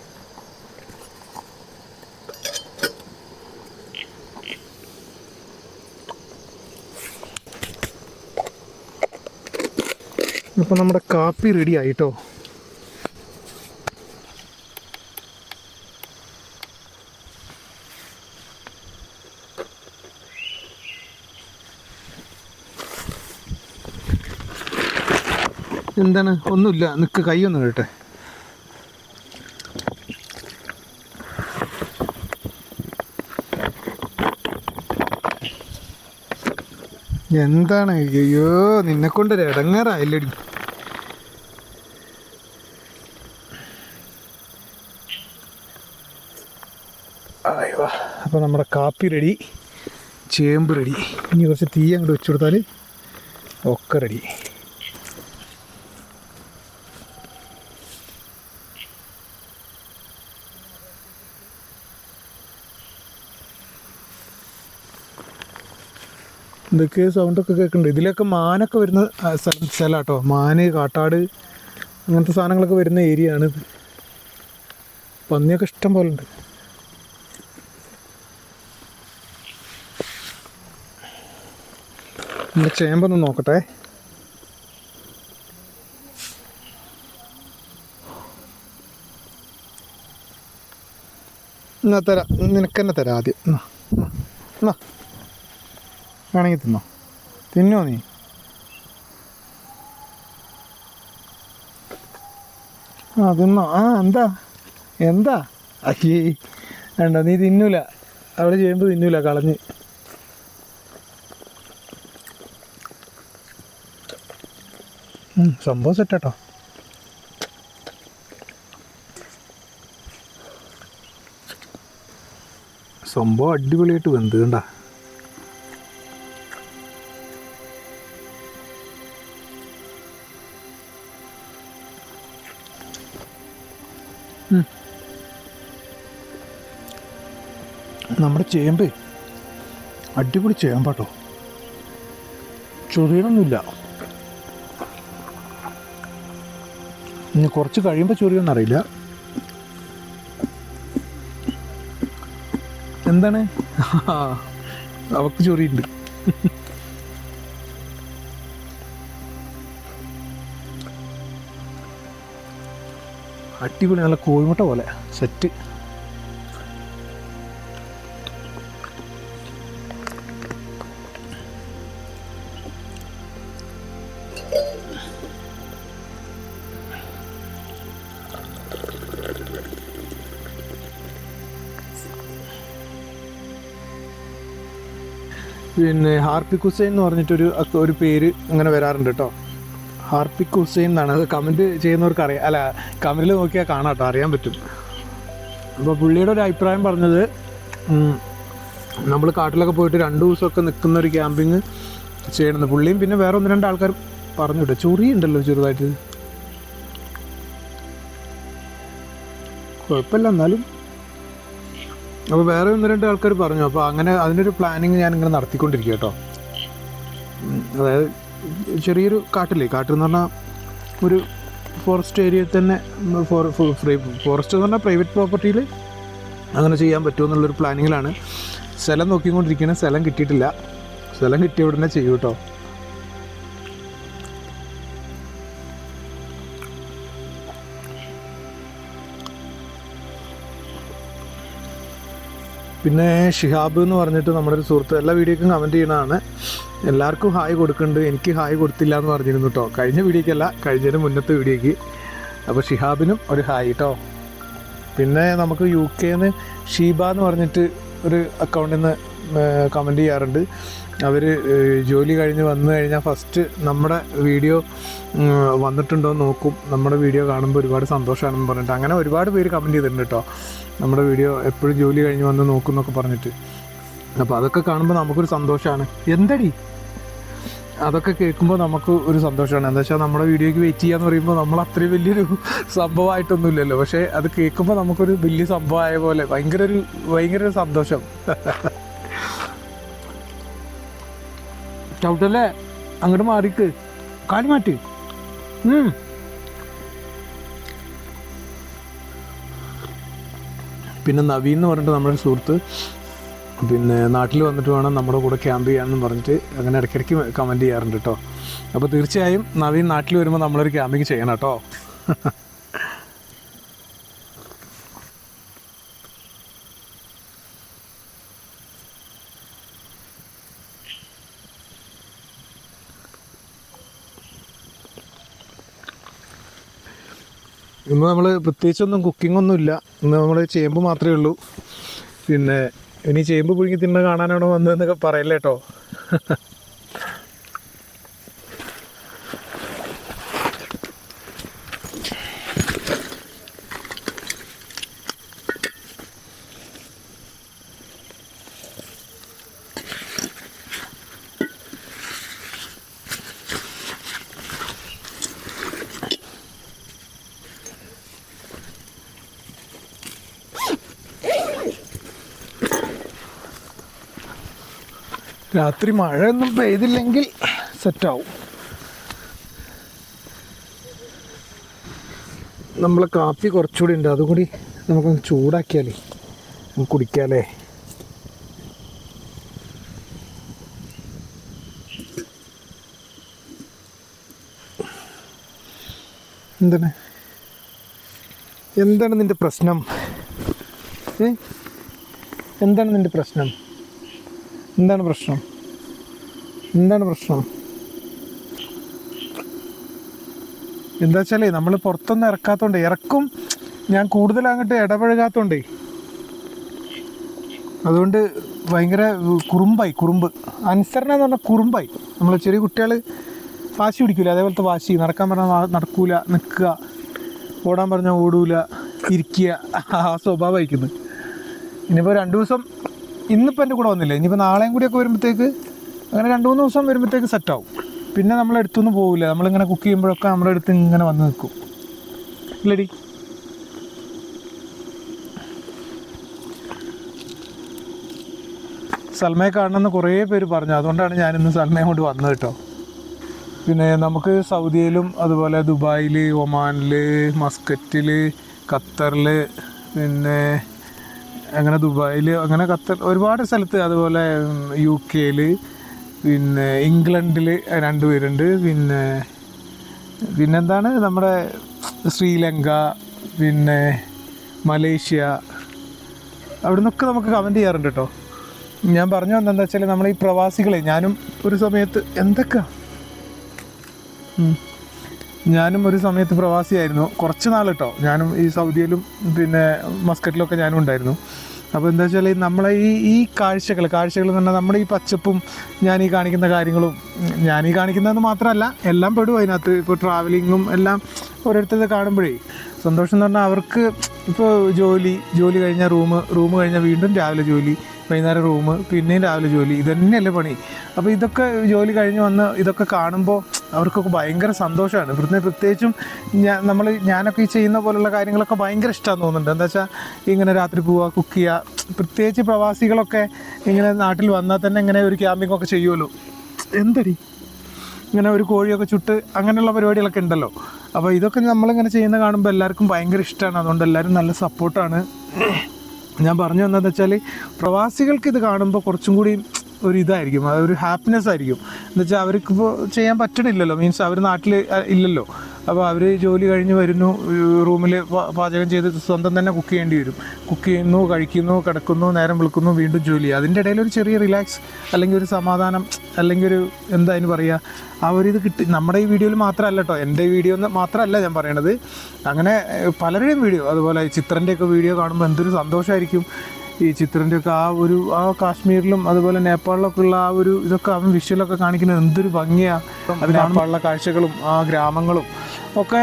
അപ്പം നമ്മുടെ കാപ്പി റെഡി ആയിട്ടോ. എന്താണ്? ഒന്നുമില്ല, നിൽക്ക്, കൈയൊന്നും ഇടട്ടെ. എന്താണ്? അയ്യോ, നിന്നെക്കൊണ്ടൊരു ഇടങ്ങാറായില്ലടി. അയ്യോ. അപ്പോൾ നമ്മുടെ കാപ്പി റെഡി, ചേമ്പ് റെഡി. ഇനി കുറച്ച് തീ അങ്ങോട്ട് വെച്ച് കൊടുത്താൽ ഒക്കെ റെഡി. ഇതൊക്കെ സൗണ്ടൊക്കെ കേൾക്കുന്നുണ്ട്. ഇതിലൊക്കെ മാനൊക്കെ വരുന്ന സ്ഥലം കേട്ടോ. മാന്, കാട്ടാട്, അങ്ങനത്തെ സാധനങ്ങളൊക്കെ വരുന്ന ഏരിയ ആണ്. പന്നിയൊക്കെ ഇഷ്ടം പോലെ ഉണ്ട്. നമ്മുടെ ചേമ്പൊന്ന് നോക്കട്ടെ. എന്നാ തരാം, നിനക്ക് തന്നെ തരാം ആദ്യം. എന്നാ വേണമെങ്കിൽ തിന്നോ. തിന്നോ നീ? തിന്നോ. എന്താ അയ്യേ വേണ്ട, നീ തിന്നൂല. അവിടെ ചെയ്യുമ്പോൾ തിന്നൂല, കളഞ്ഞ്. സംഭവം സെറ്റാട്ടോ. സംഭവം അടിപൊളിയായിട്ട് വെന്ത് കണ്ട. നമ്മുടെ ചേമ്പ് അടിപൊളി ചേമ്പാട്ടോ. ചൊറിയണമൊന്നുമില്ല. ഇനി കുറച്ച് കഴിയുമ്പോൾ ചൊറിയൊന്നറിയില്ല. എന്താണ്? അവക്ക് ചൊറിയുണ്ട്. അടിപൊളി, നല്ല കോഴിമുട്ട പോലെ സെറ്റ്. പിന്നെ ഹാർപ്പിക് ഹുസൈൻ എന്ന് പറഞ്ഞിട്ടൊരു പേര് അങ്ങനെ വരാറുണ്ട് കേട്ടോ. ഹാർപ്പിക് ഹുസൈൻ എന്നാണ്. അത് കമൻറ്റ് ചെയ്യുന്നവർക്ക് അറിയാം. അല്ല, കമൻറ്റിൽ നോക്കിയാൽ കാണാം കേട്ടോ, അറിയാൻ പറ്റും. അപ്പോൾ പുള്ളിയുടെ ഒരു അഭിപ്രായം പറഞ്ഞത്, നമ്മൾ കാട്ടിലൊക്കെ പോയിട്ട് 2 ദിവസമൊക്കെ നിൽക്കുന്ന ഒരു ക്യാമ്പിങ് ചെയ്യണമെന്ന്. പുള്ളിയും പിന്നെ വേറെ 1-2 ആൾക്കാർ പറഞ്ഞു കേട്ടോ. ചൊറിയുണ്ടല്ലോ ചെറുതായിട്ട്. കുഴപ്പമില്ല, എന്നാലും അപ്പോൾ വേറെ 1-2 ആൾക്കാർ പറഞ്ഞു. അപ്പോൾ അങ്ങനെ അതിനൊരു പ്ലാനിങ് ഞാനിങ്ങനെ നടത്തിക്കൊണ്ടിരിക്കുക കേട്ടോ. അതായത് ചെറിയൊരു കാട്ടെന്ന് പറഞ്ഞാൽ ഒരു ഫോറസ്റ്റ് ഏരിയയിൽ തന്നെ ഫോറസ്റ്റ് എന്ന് പറഞ്ഞാൽ പ്രൈവറ്റ് പ്രോപ്പർട്ടിയിൽ അങ്ങനെ ചെയ്യാൻ പറ്റുമെന്നുള്ളൊരു പ്ലാനിങ്ങിലാണ്. സ്ഥലം നോക്കിക്കൊണ്ടിരിക്കുകയാണ്. സ്ഥലം കിട്ടിയിട്ടില്ല. സ്ഥലം കിട്ടിയ ഉടനെ ചെയ്യും കേട്ടോ. പിന്നെ ഷിഹാബ് എന്ന് പറഞ്ഞിട്ട് നമ്മുടെ ഒരു സുഹൃത്ത് എല്ലാ വീഡിയോക്കും കമൻറ്റ് ചെയ്യണതാണ്. എല്ലാവർക്കും ഹായ് കൊടുക്കുന്നുണ്ട്. എനിക്ക് ഹായ് കൊടുത്തില്ല എന്ന് പറഞ്ഞിരുന്നു കേട്ടോ. കഴിഞ്ഞ വീഡിയോക്കല്ല, കഴിഞ്ഞതിന് മുന്നത്തെ വീഡിയോയ്ക്ക്. അപ്പോൾ ഷിഹാബിനും ഒരു ഹായ് കേട്ടോ. പിന്നെ നമുക്ക് UK ഷീബ എന്ന് പറഞ്ഞിട്ട് ഒരു അക്കൗണ്ടിൽ നിന്ന് കമൻറ്റ് ചെയ്യാറുണ്ട്. അവർ ജോലി കഴിഞ്ഞ് വന്നു കഴിഞ്ഞാൽ ഫസ്റ്റ് നമ്മുടെ വീഡിയോ വന്നിട്ടുണ്ടോ എന്ന് നോക്കും. നമ്മുടെ വീഡിയോ കാണുമ്പോൾ ഒരുപാട് സന്തോഷമാണെന്ന് പറഞ്ഞിട്ട് അങ്ങനെ ഒരുപാട് പേര് കമൻറ്റ് ചെയ്തിട്ടുണ്ട് കേട്ടോ. നമ്മുടെ വീഡിയോ എപ്പോഴും ജോലി കഴിഞ്ഞ് വന്ന് നോക്കും എന്നൊക്കെ പറഞ്ഞിട്ട്. അപ്പോൾ അതൊക്കെ കാണുമ്പോൾ നമുക്കൊരു സന്തോഷമാണ്. എന്തടി അതൊക്കെ കേൾക്കുമ്പോൾ നമുക്ക് ഒരു സന്തോഷമാണ്. എന്താ വെച്ചാൽ നമ്മുടെ വീഡിയോയ്ക്ക് വെയിറ്റ് ചെയ്യാന്ന് പറയുമ്പോൾ നമ്മൾ അത്രയും വലിയൊരു സംഭവമായിട്ടൊന്നുമില്ലല്ലോ. പക്ഷേ അത് കേൾക്കുമ്പോൾ നമുക്കൊരു വലിയ സംഭവമായ പോലെ ഭയങ്കര ഒരു സന്തോഷം. ചവിട്ടല്ലേ, അങ്ങോട്ട് മാറിക്ക്, കാലി മാറ്റി. പിന്നെ നവീൻ എന്ന് പറഞ്ഞിട്ട് നമ്മുടെ സുഹൃത്ത് പിന്നെ നാട്ടിൽ വന്നിട്ട് വേണം നമ്മുടെ കൂടെ ക്യാമ്പ് ചെയ്യാമെന്ന് പറഞ്ഞിട്ട് അങ്ങനെ ഇടയ്ക്കിടയ്ക്ക് കമൻറ്റ് ചെയ്യാറുണ്ട് കേട്ടോ. അപ്പോൾ തീർച്ചയായും നവീൻ നാട്ടിൽ വരുമ്പോൾ നമ്മളൊരു ക്യാമ്പിങ് ചെയ്യണം കേട്ടോ. ഇന്ന് നമ്മൾ പ്രത്യേകിച്ചൊന്നും കുക്കിങ്ങൊന്നും ഇല്ല. ഇന്ന് നമ്മൾ ചേമ്പ് മാത്രമേ ഉള്ളൂ. പിന്നെ ഇനി ചേമ്പ് പുഴുങ്ങി തിന്ന കാണാനാണോ വന്നതെന്നൊക്കെ പറയല്ലേ കേട്ടോ. രാത്രി മഴയൊന്നും പെയ്തില്ലെങ്കിൽ സെറ്റാവും. നമ്മളെ കാപ്പി കുറച്ചുകൂടി ഉണ്ട്, അതുകൂടി നമുക്കൊന്ന് ചൂടാക്കിയാലേ നമുക്ക് കുടിക്കാമല്ലേ. എന്താണ് നിൻ്റെ പ്രശ്നം? എന്താണ് നിൻ്റെ പ്രശ്നം? എന്താണ് പ്രശ്നം? എന്താ വെച്ചാലേ നമ്മൾ പുറത്തൊന്നും ഇറക്കാത്തോണ്ടേ, ഇറക്കും ഞാൻ കൂടുതൽ അങ്ങോട്ട് ഇടപഴകാത്തോണ്ടേ, അതുകൊണ്ട് ഭയങ്കര കുറുമ്പ് അനുസരണ എന്ന് പറഞ്ഞാൽ കുറുമ്പായി. നമ്മൾ ചെറിയ കുട്ടികൾ വാശി പിടിക്കില്ല, അതേപോലത്തെ വാശി. നടക്കാൻ പറഞ്ഞാൽ നടക്കൂല, നിൽക്കുക, ഓടാൻ പറഞ്ഞാൽ ഓടൂല, ഇരിക്കുക, ആ സ്വഭാവം അയക്കുന്നത്. ഇനിയിപ്പോൾ 2 ദിവസം, ഇന്നിപ്പോൾ എൻ്റെ കൂടെ വന്നില്ലേ, ഇനിയിപ്പോൾ നാളെയും കൂടിയൊക്കെ വരുമ്പോഴത്തേക്ക് അങ്ങനെ 2-3 ദിവസം വരുമ്പോഴത്തേക്ക് സെറ്റാവും. പിന്നെ നമ്മളെടുത്തൊന്നും പോകില്ല. നമ്മളിങ്ങനെ കുക്ക് ചെയ്യുമ്പോഴൊക്കെ നമ്മുടെ അടുത്ത് ഇങ്ങനെ വന്ന് നിൽക്കും. ഇല്ലടി? സൽമയെ കാണണമെന്ന് കുറേ പേര് പറഞ്ഞു. അതുകൊണ്ടാണ് ഞാനിന്ന് സൽമയെ കൊണ്ട് വന്നത് കേട്ടോ. പിന്നെ നമുക്ക് സൗദിയിലും അതുപോലെ ദുബായിൽ, ഒമാനിൽ, മസ്കറ്റിൽ, ഖത്തറിൽ, പിന്നെ അങ്ങനെ ദുബായിൽ, അങ്ങനെ ഖത്തർ, ഒരുപാട് സ്ഥലത്ത്, അതുപോലെ UK, പിന്നെ ഇംഗ്ലണ്ടിൽ 2 പേരുണ്ട്. പിന്നെന്താണ് നമ്മുടെ ശ്രീലങ്ക, പിന്നെ മലേഷ്യ, അവിടെ നിന്നൊക്കെ നമുക്ക് കമൻറ്റ് ചെയ്യാറുണ്ട് കേട്ടോ. ഞാൻ പറഞ്ഞു വന്നെന്താ വെച്ചാൽ നമ്മൾ ഈ പ്രവാസികളെ, ഞാനും ഒരു സമയത്ത് ഞാനും ഒരു സമയത്ത് പ്രവാസിയായിരുന്നു കുറച്ച് നാൾ കേട്ടോ. ഞാനും ഈ സൗദിയിലും പിന്നെ മസ്കറ്റിലൊക്കെ ഞാനും ഉണ്ടായിരുന്നു. അപ്പോൾ എന്താ വെച്ചാൽ നമ്മളെ ഈ കാഴ്ചകൾ എന്ന് പറഞ്ഞാൽ നമ്മുടെ ഈ പച്ചപ്പും ഞാൻ ഈ കാണിക്കുന്ന കാര്യങ്ങളും, ഞാൻ ഈ കാണിക്കുന്നതെന്ന് മാത്രമല്ല എല്ലാം പെടും അതിനകത്ത്. ഇപ്പോൾ ട്രാവലിങ്ങും എല്ലാം ഓരോരുത്തരെ കാണുമ്പോഴേ സന്തോഷം എന്ന് പറഞ്ഞാൽ അവർക്ക് ഇപ്പോൾ ജോലി കഴിഞ്ഞാൽ റൂം കഴിഞ്ഞാൽ വീണ്ടും രാവിലെ ജോലി, വൈകുന്നേരം റൂം, പിന്നെയും രാവിലെ ജോലി, ഇതന്നെയല്ലേ പണി. അപ്പോൾ ഇതൊക്കെ ജോലി കഴിഞ്ഞ് വന്ന് ഇതൊക്കെ കാണുമ്പോൾ അവർക്കൊക്കെ ഭയങ്കര സന്തോഷമാണ്. ഇവിടുന്ന് പ്രത്യേകിച്ചും ഞാനൊക്കെ ഈ ചെയ്യുന്ന പോലുള്ള കാര്യങ്ങളൊക്കെ ഭയങ്കര ഇഷ്ടമാണെന്ന് തോന്നുന്നുണ്ട്. എന്താ വെച്ചാൽ ഇങ്ങനെ രാത്രി പോവുക, കുക്ക് ചെയ്യുക. പ്രത്യേകിച്ച് പ്രവാസികളൊക്കെ ഇങ്ങനെ നാട്ടിൽ വന്നാൽ തന്നെ ഇങ്ങനെ ഒരു ക്യാമ്പിംഗ് ഒക്കെ ചെയ്യുമല്ലോ. എന്തടി ഇങ്ങനെ ഒരു കോഴിയൊക്കെ ചുട്ട് അങ്ങനെയുള്ള പരിപാടികളൊക്കെ ഉണ്ടല്ലോ. അപ്പോൾ ഇതൊക്കെ നമ്മളിങ്ങനെ ചെയ്യുന്ന കാണുമ്പോൾ എല്ലാവർക്കും ഭയങ്കര ഇഷ്ടമാണ്. അതുകൊണ്ട് എല്ലാവരും നല്ല സപ്പോർട്ടാണ്. ഞാൻ പറഞ്ഞു വന്നതെന്ന് വെച്ചാൽ പ്രവാസികൾക്ക് ഇത് കാണുമ്പോൾ കുറച്ചും കൂടി ഒരു ഇതായിരിക്കും, അതൊരു ഹാപ്പിനെസ് ആയിരിക്കും. എന്ന് വെച്ചാൽ അവർക്കിപ്പോൾ ചെയ്യാൻ പറ്റണില്ലല്ലോ, മീൻസ് അവർ നാട്ടിൽ ഇല്ലല്ലോ. അപ്പോൾ അവർ ജോലി കഴിഞ്ഞ് വരുന്നു, റൂമിൽ പാചകം ചെയ്ത് സ്വന്തം തന്നെ കുക്ക് ചെയ്യേണ്ടി വരും. കുക്ക് ചെയ്യുന്നു, കഴിക്കുന്നു, കിടക്കുന്നു, നേരം വിളിക്കുന്നു, വീണ്ടും ജോലി. അതിൻ്റെ ഇടയിൽ ഒരു ചെറിയ റിലാക്സ് അല്ലെങ്കിൽ ഒരു സമാധാനം അല്ലെങ്കിൽ ഒരു എന്താ അതിന് പറയുക, ആ ഒരു ഇത് കിട്ടി. നമ്മുടെ ഈ വീഡിയോയിൽ മാത്രമല്ല കേട്ടോ, എൻ്റെ വീഡിയോ മാത്രമല്ല ഞാൻ പറയണത്, അങ്ങനെ പലരുടെയും വീഡിയോ, അതുപോലെ ചിത്രൻ്റെയൊക്കെ വീഡിയോ കാണുമ്പോൾ എന്തൊരു സന്തോഷമായിരിക്കും. ഈ ചിത്രൻ്റെയൊക്കെ ആ കാശ്മീരിലും അതുപോലെ നേപ്പാളിലൊക്കെ ഉള്ള ആ ഒരു ഇതൊക്കെ അവൻ വിഷ്വലൊക്കെ കാണിക്കുന്നത് എന്തൊരു ഭംഗിയാണ്. അത് നേപ്പാളിലെ കാഴ്ചകളും ആ ഗ്രാമങ്ങളും ഒക്കെ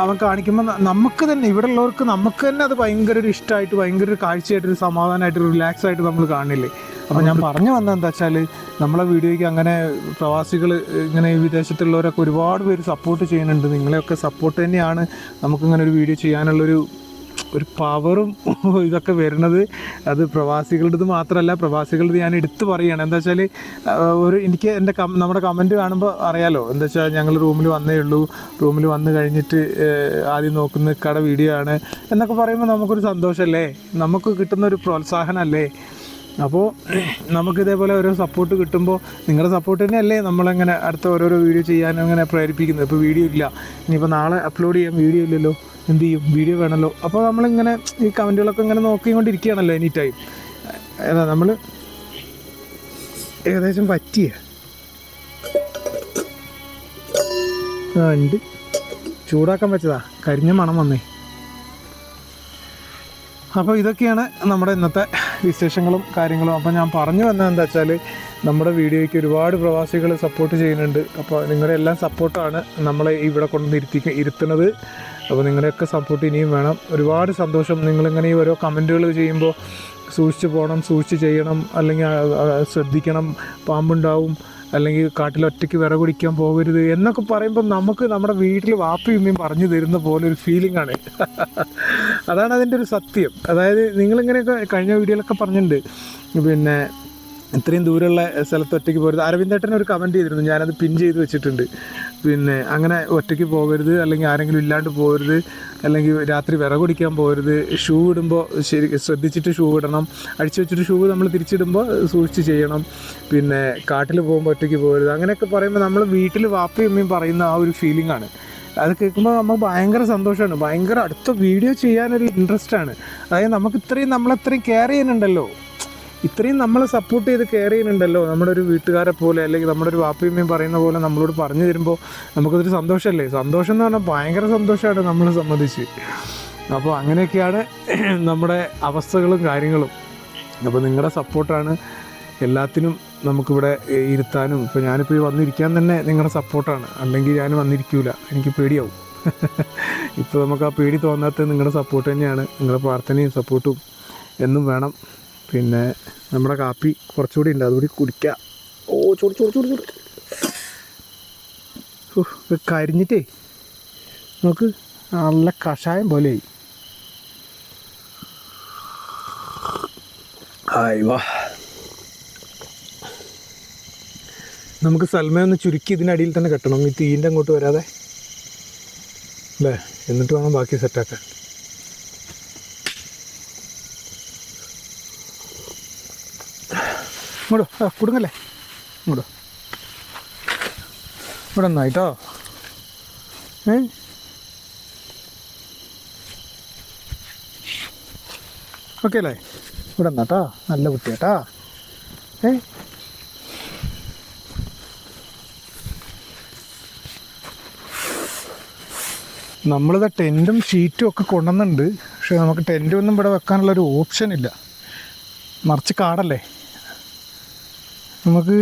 അവൻ കാണിക്കുമ്പോൾ നമുക്ക് തന്നെ, ഇവിടെ ഉള്ളവർക്ക് നമുക്ക് തന്നെ അത് ഭയങ്കര ഒരു ഇഷ്ടമായിട്ട്, ഭയങ്കര ഒരു കാഴ്ചയായിട്ടൊരു സമാധാനമായിട്ട്, റിലാക്സ് ആയിട്ട് നമ്മൾ കാണില്ലേ. അപ്പോൾ ഞാൻ പറഞ്ഞു വന്നത് എന്താ വെച്ചാൽ, നമ്മളെ വീഡിയോയ്ക്ക് അങ്ങനെ പ്രവാസികൾ ഇങ്ങനെ വിദേശത്തുള്ളവരൊക്കെ ഒരുപാട് പേര് സപ്പോർട്ട് ചെയ്യുന്നുണ്ട്. നിങ്ങളെയൊക്കെ സപ്പോർട്ട് തന്നെയാണ് നമുക്കിങ്ങനെ ഒരു വീഡിയോ ചെയ്യാനുള്ളൊരു പവറും ഇതൊക്കെ വരുന്നത്. അത് പ്രവാസികളുടേത് മാത്രമല്ല, പ്രവാസികളുടെ ഞാൻ എടുത്ത് പറയുകയാണ്. എന്താ വെച്ചാൽ എനിക്ക് നമ്മുടെ കമൻറ്റ് കാണുമ്പോൾ അറിയാലോ. എന്താ വെച്ചാൽ ഞങ്ങൾ റൂമിൽ വന്നേ ഉള്ളൂ, റൂമിൽ വന്ന് കഴിഞ്ഞിട്ട് ആദ്യം നോക്കുന്ന കട വീഡിയോ ആണ് എന്നൊക്കെ പറയുമ്പോൾ നമുക്കൊരു സന്തോഷമല്ലേ, നമുക്ക് കിട്ടുന്നൊരു പ്രോത്സാഹനമല്ലേ. അപ്പോൾ നമുക്കിതേപോലെ ഓരോ സപ്പോർട്ട് കിട്ടുമ്പോൾ നിങ്ങളുടെ സപ്പോർട്ട് തന്നെയല്ലേ നമ്മളങ്ങനെ അടുത്ത ഓരോരോ വീഡിയോ ചെയ്യാനും അങ്ങനെ പ്രേരിപ്പിക്കുന്നത്. ഇപ്പോൾ വീഡിയോ ഇല്ല, ഇനിയിപ്പോൾ നാളെ അപ്ലോഡ് ചെയ്യാൻ വീഡിയോ ഇല്ലല്ലോ, എന്ത് ചെയ്യും, വീഡിയോ വേണമല്ലോ. അപ്പോൾ നമ്മളിങ്ങനെ ഈ കമൻറ്റുകളൊക്കെ ഇങ്ങനെ നോക്കിക്കൊണ്ടിരിക്കുകയാണല്ലോ എനി ടൈം. ഏതാ നമ്മൾ ഏകദേശം പറ്റിയ ഉണ്ട്, ചൂടാക്കാൻ പറ്റതാ, കരിഞ്ഞ മണം വന്നേ. അപ്പോൾ ഇതൊക്കെയാണ് നമ്മുടെ ഇന്നത്തെ വിശേഷങ്ങളും കാര്യങ്ങളും. അപ്പോൾ ഞാൻ പറഞ്ഞു വന്നത് എന്താ വെച്ചാൽ, നമ്മുടെ വീഡിയോയ്ക്ക് ഒരുപാട് പ്രവാസികൾ സപ്പോർട്ട് ചെയ്യുന്നുണ്ട്. അപ്പോൾ നിങ്ങളുടെ എല്ലാം സപ്പോർട്ടാണ് നമ്മളെ ഇവിടെ ഇരുത്തുന്നത്. അപ്പോൾ നിങ്ങളുടെയൊക്കെ സപ്പോർട്ട് ഇനിയും വേണം. ഒരുപാട് സന്തോഷം. നിങ്ങളിങ്ങനെ ഈ ഓരോ കമൻറ്റുകൾ ചെയ്യുമ്പോൾ സൂക്ഷിച്ച് പോകണം, സൂക്ഷിച്ച് ചെയ്യണം, അല്ലെങ്കിൽ ശ്രദ്ധിക്കണം, പാമ്പുണ്ടാവും, അല്ലെങ്കിൽ കാട്ടിലൊറ്റയ്ക്ക് വിറകുടിക്കാൻ പോകരുത് എന്നൊക്കെ പറയുമ്പോൾ നമുക്ക് നമ്മുടെ വീട്ടിൽ വാപ്പയും ഉമ്മയും പറഞ്ഞു തരുന്ന പോലെ ഒരു ഫീലിംഗ് ആണ്. അതാണ് അതിൻ്റെ ഒരു സത്യം. അതായത് നിങ്ങളിങ്ങനെയൊക്കെ കഴിഞ്ഞ വീഡിയോയിലൊക്കെ പറഞ്ഞിട്ടുണ്ട്, പിന്നെ ഇത്രയും ദൂരമുള്ള സ്ഥലത്ത് ഒറ്റയ്ക്ക് പോകരുത്. അരവിന്ദേട്ടൻ ഒരു കമൻറ്റ് ചെയ്തിരുന്നു, ഞാനത് പിൻ ചെയ്ത് വെച്ചിട്ടുണ്ട്. പിന്നെ അങ്ങനെ ഒറ്റയ്ക്ക് പോകരുത്, അല്ലെങ്കിൽ ആരെങ്കിലും ഇല്ലാണ്ട് പോകരുത്, അല്ലെങ്കിൽ രാത്രി വിറകുടിക്കാൻ പോകരുത്, ഷൂ ഇടുമ്പോൾ ശ്രദ്ധിച്ചിട്ട് ഷൂ ഇടണം, അഴിച്ചു വെച്ചിട്ട് ഷൂ നമ്മൾ തിരിച്ചിടുമ്പോൾ സൂക്ഷിച്ച് ചെയ്യണം, പിന്നെ കാട്ടിൽ പോകുമ്പോൾ ഒറ്റയ്ക്ക് പോകരുത്, അങ്ങനെയൊക്കെ പറയുമ്പോൾ നമ്മൾ വീട്ടിൽ വാപ്പയും ഉമ്മയും പറയുന്ന ആ ഒരു ഫീലിംഗ് ആണ്. അത് കേൾക്കുമ്പോൾ നമുക്ക് ഭയങ്കര സന്തോഷമാണ്, ഭയങ്കര അടുത്ത വീഡിയോ ചെയ്യാനൊരു ഇൻട്രസ്റ്റാണ്. അതായത് നമുക്ക് നമ്മളത്രയും കെയർ ചെയ്യുന്നുണ്ടല്ലോ, ഇത്രയും നമ്മൾ സപ്പോർട്ട് ചെയ്ത് കെയർ ചെയ്യുന്നുണ്ടല്ലോ, നമ്മുടെ ഒരു വീട്ടുകാരെ പോലെ, അല്ലെങ്കിൽ നമ്മുടെ ഒരു വാപ്പയമ്മയും പറയുന്ന പോലെ നമ്മളോട് പറഞ്ഞു തരുമ്പോൾ നമുക്കതൊരു സന്തോഷമല്ലേ. സന്തോഷം എന്ന് പറഞ്ഞാൽ ഭയങ്കര സന്തോഷമാണ് നമ്മളെ സംബന്ധിച്ച്. അപ്പോൾ അങ്ങനെയൊക്കെയാണ് നമ്മുടെ അവസ്ഥകളും കാര്യങ്ങളും. അപ്പോൾ നിങ്ങളുടെ സപ്പോർട്ടാണ് എല്ലാത്തിനും നമുക്കിവിടെ ഇരുത്താനും. ഇപ്പോൾ ഞാനിപ്പോൾ ഈ വന്നിരിക്കാൻ തന്നെ നിങ്ങളുടെ സപ്പോർട്ടാണ്, അല്ലെങ്കിൽ ഞാൻ വന്നിരിക്കില്ല, എനിക്ക് പേടിയാവും. ഇപ്പോൾ നമുക്ക് ആ പേടി തോന്നാത്തത് നിങ്ങളുടെ സപ്പോർട്ട് തന്നെയാണ്. നിങ്ങളുടെ പ്രാർത്ഥനയും സപ്പോർട്ടും എന്നും വേണം. പിന്നെ നമ്മുടെ കാപ്പി കുറച്ചുകൂടി ഉണ്ട്, അതുകൂടി കുടിക്കാം. ഓ ചൂട് ചൂട് ചൂട് ചൂട് കരിഞ്ഞിട്ടേ നമുക്ക് നല്ല കഷായം പോലെയായി. വാ, നമുക്ക് സൽമയൊന്ന് ചുരുക്കി ഇതിനടിയിൽ തന്നെ കെട്ടണം, ഈ തീൻ്റെ അങ്ങോട്ട് വരാതെ അല്ലേ, എന്നിട്ട് വേണം ബാക്കി സെറ്റാക്കാൻ. ഇങ്ങോട്ടോ കൊടുങ്ങല്ലേ, ഇങ്ങോട്ടോ ഇവിടെ ഒന്നായിട്ടോ. ഓക്കെ അല്ലേ, ഇവിടെ നിന്നാട്ടോ, നല്ല കുട്ടിയാട്ടാ. നമ്മളിത് ടെൻറ്റും ഷീറ്റും ഒക്കെ കൊണ്ടുവന്നുണ്ട്. പക്ഷെ നമുക്ക് ടെൻറ്റൊന്നും ഇവിടെ വെക്കാനുള്ളൊരു ഓപ്ഷൻ ഇല്ല, മറിച്ച് കാടല്ലേ. നമുക്ക്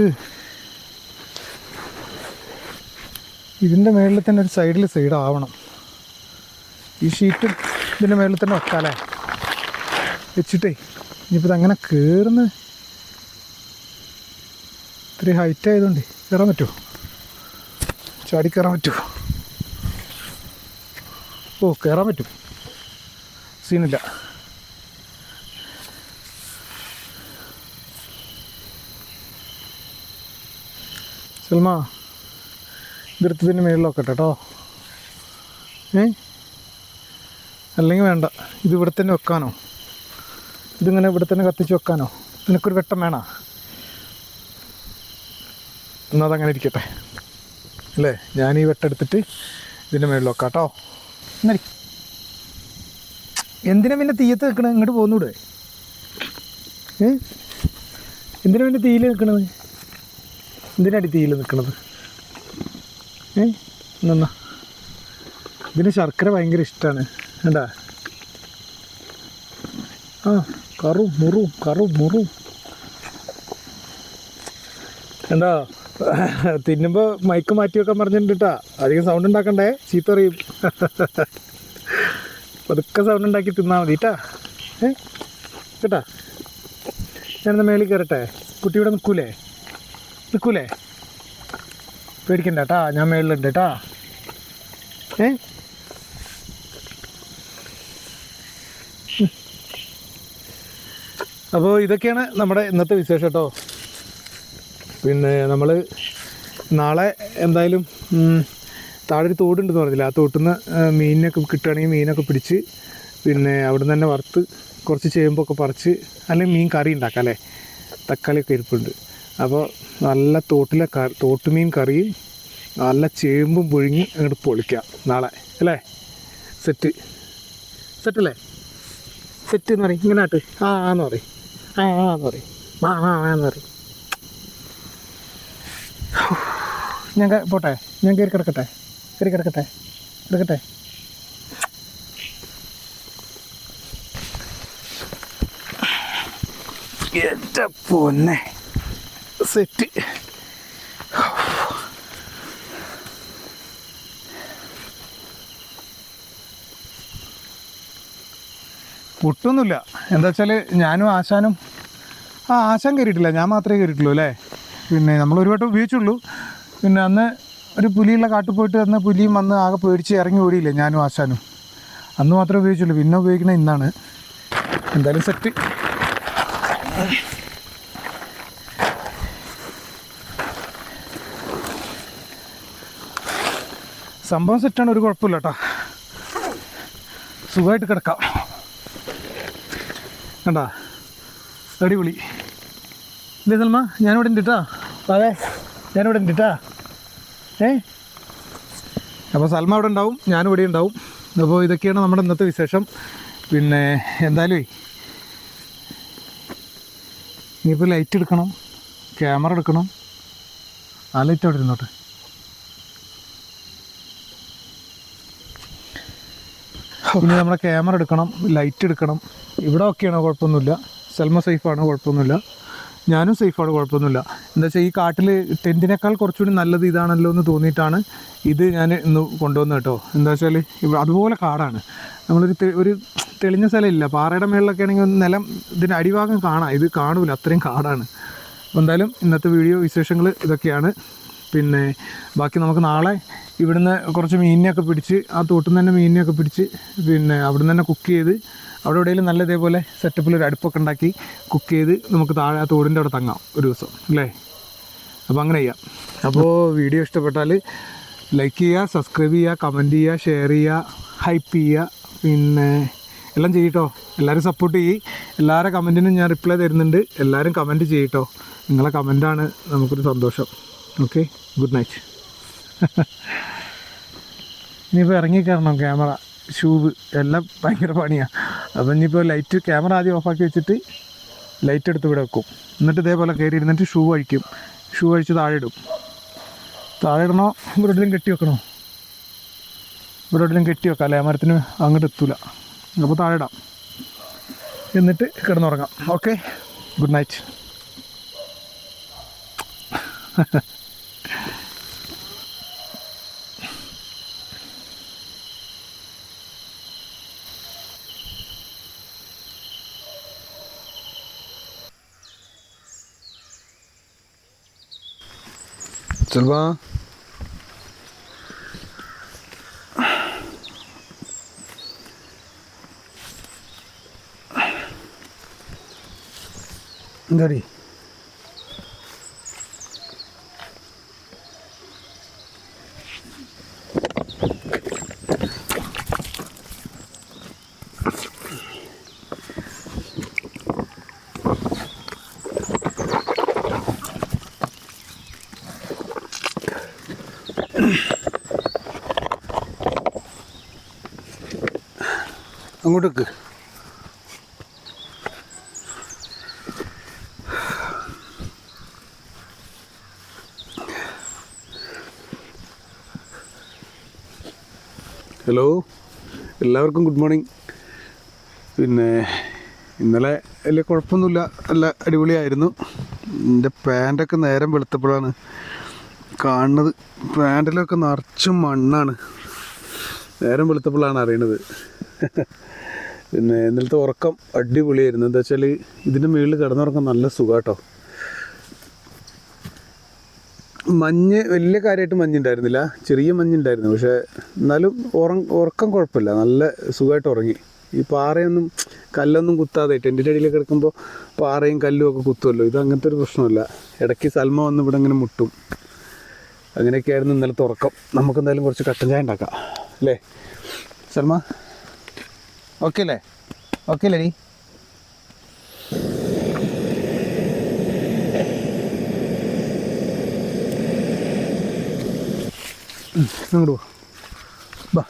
ഇതിൻ്റെ മേളിൽ തന്നെ ഒരു സൈഡ് ആവണം. ഈ ഷീറ്റും ഇതിൻ്റെ മേളിൽ തന്നെ വെക്കാല്ലേ വെച്ചിട്ടേ. ഇനിയിപ്പോൾ ഇതങ്ങനെ കയറുന്ന ഇത്തിരി ഹൈറ്റ് ആയതുകൊണ്ട് കയറാൻ പറ്റുമോ? ചാടി കയറാൻ പറ്റുമോ? ഓ, കയറാൻ പറ്റും, സീനില്ല. സൽമ, ഇതെടുത്തതിൻ്റെ മേളിൽ നോക്കട്ടെ കേട്ടോ. അല്ലെങ്കിൽ വേണ്ട, ഇത് ഇവിടെ തന്നെ വെക്കാനോ? ഇതിങ്ങനെ ഇവിടെ തന്നെ കത്തിച്ച് വെക്കാനോ? നിനക്കൊരു വെട്ടം വേണോ? എന്നാൽ അതങ്ങനെ ഇരിക്കട്ടെ അല്ലേ. ഞാൻ ഈ വെട്ടം എടുത്തിട്ട് ഇതിൻ്റെ മേളിൽ വെക്കാം കേട്ടോ. എന്നാ എന്തിനാ പിന്നെ തീയത്ത് നിൽക്കണത്? ഇങ്ങോട്ട് പോന്നൂടെ? എന്തിനാ പിന്നെ തീയിൽ നിൽക്കണത്? എന്തിനാടി തീയിൽ നിൽക്കണത്? എന്നാ ഇതിന് ശർക്കര ഭയങ്കര ഇഷ്ടമാണ് എന്താ? ആ, കറും മുറും എന്താ? തിന്നുമ്പോൾ മൈക്ക് മാറ്റി വെക്കാൻ പറഞ്ഞിട്ടുണ്ട് കേട്ടാ. അധികം സൗണ്ട് ഉണ്ടാക്കണ്ടേ, ചീത്ത അറിയും. പതുക്കെ സൗണ്ട് ഉണ്ടാക്കി തിന്നാൽ മതി കേട്ടാ. കേട്ടാ, ഞാനെന്നാ മേളിൽ കയറട്ടെ? കുട്ടി ഇവിടെ നിൽക്കൂലേ? പേടിക്കണ്ട കേട്ടാ, ഞാൻ മേളിലുണ്ട് കേട്ടാ. അപ്പോൾ ഇതൊക്കെയാണ് നമ്മുടെ ഇന്നത്തെ വിശേഷം കേട്ടോ. പിന്നെ നമ്മൾ നാളെ എന്തായാലും താഴെ ഒരു തോടുണ്ടെന്ന് പറഞ്ഞില്ല, ആ തോട്ടിൽ നിന്ന് മീനിനൊക്കെ കിട്ടുകയാണെങ്കിൽ മീനൊക്കെ പിടിച്ച് പിന്നെ അവിടെ നിന്ന് തന്നെ വറുത്ത് കുറച്ച് ചേമ്പൊക്കെ പറിച്ച് അല്ലെങ്കിൽ മീൻ കറി ഉണ്ടാക്കാം അല്ലേ. തക്കാളിയൊക്കെ ഇരിപ്പുണ്ട്. അപ്പോൾ നല്ല തോട്ടുമീൻ കറിയും നല്ല ചേമ്പും പുഴുങ്ങി അങ്ങോട്ട് പൊളിക്കാം നാളെ അല്ലേ. സെറ്റല്ലേ? സെറ്റ് എന്ന് പറയും ഇങ്ങനെ ആട്ട്. എന്ന് പറയും. എന്ന് പറയും. എന്ന് പറയും. ഞാൻ പോട്ടെ, ഞാൻ കയറി കിടക്കട്ടെ. എൻ്റെ പൊന്നെ, സെറ്റ്. പൊട്ടൊന്നുമില്ല. എന്താ വെച്ചാൽ ഞാനും ആശാനും ആശാൻ കയറിയിട്ടില്ല, ഞാൻ മാത്രമേ കയറിയിട്ടുള്ളൂ അല്ലേ. പിന്നെ നമ്മൾ ഒരു വട്ടം ഉപയോഗിച്ചുള്ളൂ. പിന്നെ അന്ന് ഒരു പുലിയുള്ള കാട്ടിൽ പോയിട്ട് അന്ന് പുലിയും വന്ന് ആകെ പേടിച്ച് ഇറങ്ങി ഓടിയില്ലേ ഞാനും ആശാനും. അന്ന് മാത്രമേ ഉപയോഗിച്ചുള്ളൂ. പിന്നെ ഉപയോഗിക്കണത് ഇന്നാണ്. എന്തായാലും സെറ്റ്. സംഭവം സെറ്റാണ്, ഒരു കുഴപ്പമില്ല കേട്ടോ. സുഖമായിട്ട് കിടക്കാം. കണ്ടാ, അടിപൊളി ഇല്ലേ സൽമ? ഞാനിവിടെ ഉണ്ട് കേട്ടോ. അതെ, ഞാനിവിടെ ഉണ്ട് കേട്ടോ. അപ്പോൾ സൽമ അവിടെ ഉണ്ടാവും, ഞാനിവിടെ ഉണ്ടാവും. അപ്പോൾ ഇതൊക്കെയാണ് നമ്മുടെ ഇന്നത്തെ വിശേഷം. പിന്നെ എന്തായാലും ഇനിയിപ്പോൾ ലൈറ്റ് എടുക്കണം, ക്യാമറ എടുക്കണം. ആ ലൈറ്റ് അവിടെ ഇരുന്നോട്ടെ. ഇനി നമ്മുടെ ക്യാമറ എടുക്കണം, ലൈറ്റ് എടുക്കണം. ഇവിടെ ഓക്കെയാണ്, കുഴപ്പമൊന്നുമില്ല. സൽമ സേഫാണ്, കുഴപ്പമൊന്നുമില്ല. ഞാനും സേഫാണ്, കുഴപ്പമൊന്നുമില്ല. എന്താ വെച്ചാൽ ഈ കാട്ടിൽ ടെൻറ്റിനേക്കാൾ കുറച്ചുകൂടി നല്ലത് ഇതാണല്ലോ എന്ന് തോന്നിയിട്ടാണ് ഇത് ഞാൻ ഇന്ന് കൊണ്ടുവന്നത് കേട്ടോ. എന്താ വെച്ചാൽ ഇവിടെ അതുപോലെ കാടാണ്. ഒരു തെളിഞ്ഞ സ്ഥലമില്ല. പാറയുടെ മേളിലൊക്കെ ആണെങ്കിൽ നിലം ഇതിൻ്റെ അടിഭാഗം കാണാം, ഇത് കാണൂല, അത്രയും കാടാണ്. അപ്പോൾ എന്തായാലും ഇന്നത്തെ വീഡിയോ വിശേഷങ്ങൾ ഇതൊക്കെയാണ്. പിന്നെ ബാക്കി നമുക്ക് നാളെ ഇവിടുന്ന് കുറച്ച് മീനിനെയൊക്കെ പിടിച്ച്, ആ തോട്ടിൽ നിന്ന് തന്നെ മീനിനെയൊക്കെ പിടിച്ച് പിന്നെ അവിടുന്ന് തന്നെ കുക്ക് ചെയ്ത് അവിടെ എവിടെയെങ്കിലും നല്ല ഇതേപോലെ സെറ്റപ്പിൽ ഒരു അടുപ്പൊക്കെ ഉണ്ടാക്കി കുക്ക് ചെയ്ത് നമുക്ക് താഴെ ആ തോടിൻ്റെ അവിടെ തങ്ങാം ഒരു ദിവസം അല്ലേ. അപ്പോൾ അങ്ങനെ ചെയ്യാം. അപ്പോൾ വീഡിയോ ഇഷ്ടപ്പെട്ടാൽ ലൈക്ക് ചെയ്യുക, സബ്സ്ക്രൈബ് ചെയ്യുക, കമൻറ്റ് ചെയ്യുക, ഷെയർ ചെയ്യുക, ഹൈപ്പ് ചെയ്യുക, പിന്നെ എല്ലാം ചെയ്യട്ടോ. എല്ലാവരും സപ്പോർട്ട് ചെയ്യും. എല്ലാവരുടെ കമൻറ്റിനും ഞാൻ റിപ്ലൈ തരുന്നുണ്ട്. എല്ലാവരും കമൻറ്റ് ചെയ്യട്ടോ. നിങ്ങളെ കമൻറ്റാണ് നമുക്കൊരു സന്തോഷം. Okay, good night. ഇനിയിപ്പോൾ ഇറങ്ങിക്കയറണം, ക്യാമറ, ഷൂവ് എല്ലാം ഭയങ്കര പണിയാണ്. അപ്പോൾ ഇനിയിപ്പോൾ ലൈറ്റ്, ക്യാമറ ആദ്യം ഓഫാക്കി വെച്ചിട്ട് ലൈറ്റ് എടുത്ത് ഇവിടെ വെക്കും. എന്നിട്ട് ഇതേപോലെ കയറി ഇരുന്നിട്ട് ഷൂ അഴിക്കും. ഷൂ അഴിച്ച് താഴെ ഇടും. താഴെ ഇടണോ ഇവിടെ എവിടെയും കെട്ടി വെക്കണോ? ഇവിടെ എവിടെയും കെട്ടി വെക്കാം അല്ലേ, മരത്തിന് അങ്ങോട്ട് എത്തൂല. അപ്പോൾ താഴെ ഇടാം, എന്നിട്ട് കിടന്നുറങ്ങാം. Okay, good night. चल बा എന്താടി അങ്ങോട്ടേക്ക് ഹലോ എല്ലാവർക്കും ഗുഡ് മോർണിംഗ്. പിന്നെ ഇന്നലെ വലിയ കുഴപ്പമൊന്നുമില്ല, നല്ല അടിപൊളിയായിരുന്നു. എൻ്റെ പാൻറ്റൊക്കെ നേരം വെളുത്തപ്പോഴാണ് കാണുന്നത്. പാൻറ്റിലൊക്കെ നിറച്ചും മണ്ണാണ്, നേരം വെളുത്തപ്പോഴാണ് അറിയണത്. പിന്നെ ഇന്നലത്തെ ഉറക്കം അടിപൊളിയായിരുന്നു. എന്താ വെച്ചാൽ ഇതിൻ്റെ മുകളിൽ കിടന്നുറക്കം നല്ല സുഖം കേട്ടോ. മഞ്ഞ് വലിയ കാര്യമായിട്ട് മഞ്ഞുണ്ടായിരുന്നില്ല, ചെറിയ മഞ്ഞുണ്ടായിരുന്നു. പക്ഷേ എന്നാലും ഉറക്കം കുഴപ്പമില്ല, നല്ല സുഖമായിട്ട് ഉറങ്ങി. ഈ പാറയൊന്നും കല്ലൊന്നും കുത്താതെ ടെൻറ്റിൻ്റെ അടിയിലേക്ക് കിടക്കുമ്പോൾ പാറയും കല്ലും ഒക്കെ കുത്തുമല്ലോ, ഇത് അങ്ങനത്തെ ഒരു പ്രശ്നമില്ല. ഇടയ്ക്ക് സൽമ വന്ന് ഇവിടെ ഇങ്ങനെ മുട്ടും. അങ്ങനെയൊക്കെയായിരുന്നു ഇന്നലത്തെ ഉറക്കം. നമുക്കെന്തായാലും കുറച്ച് കട്ടൻ ചായ ഉണ്ടാക്കാം അല്ലേ സൽമ? ഓക്കെ അല്ലേ? ഓക്കെ അല്ലേ? ഇങ്ങോട്ട് വാ.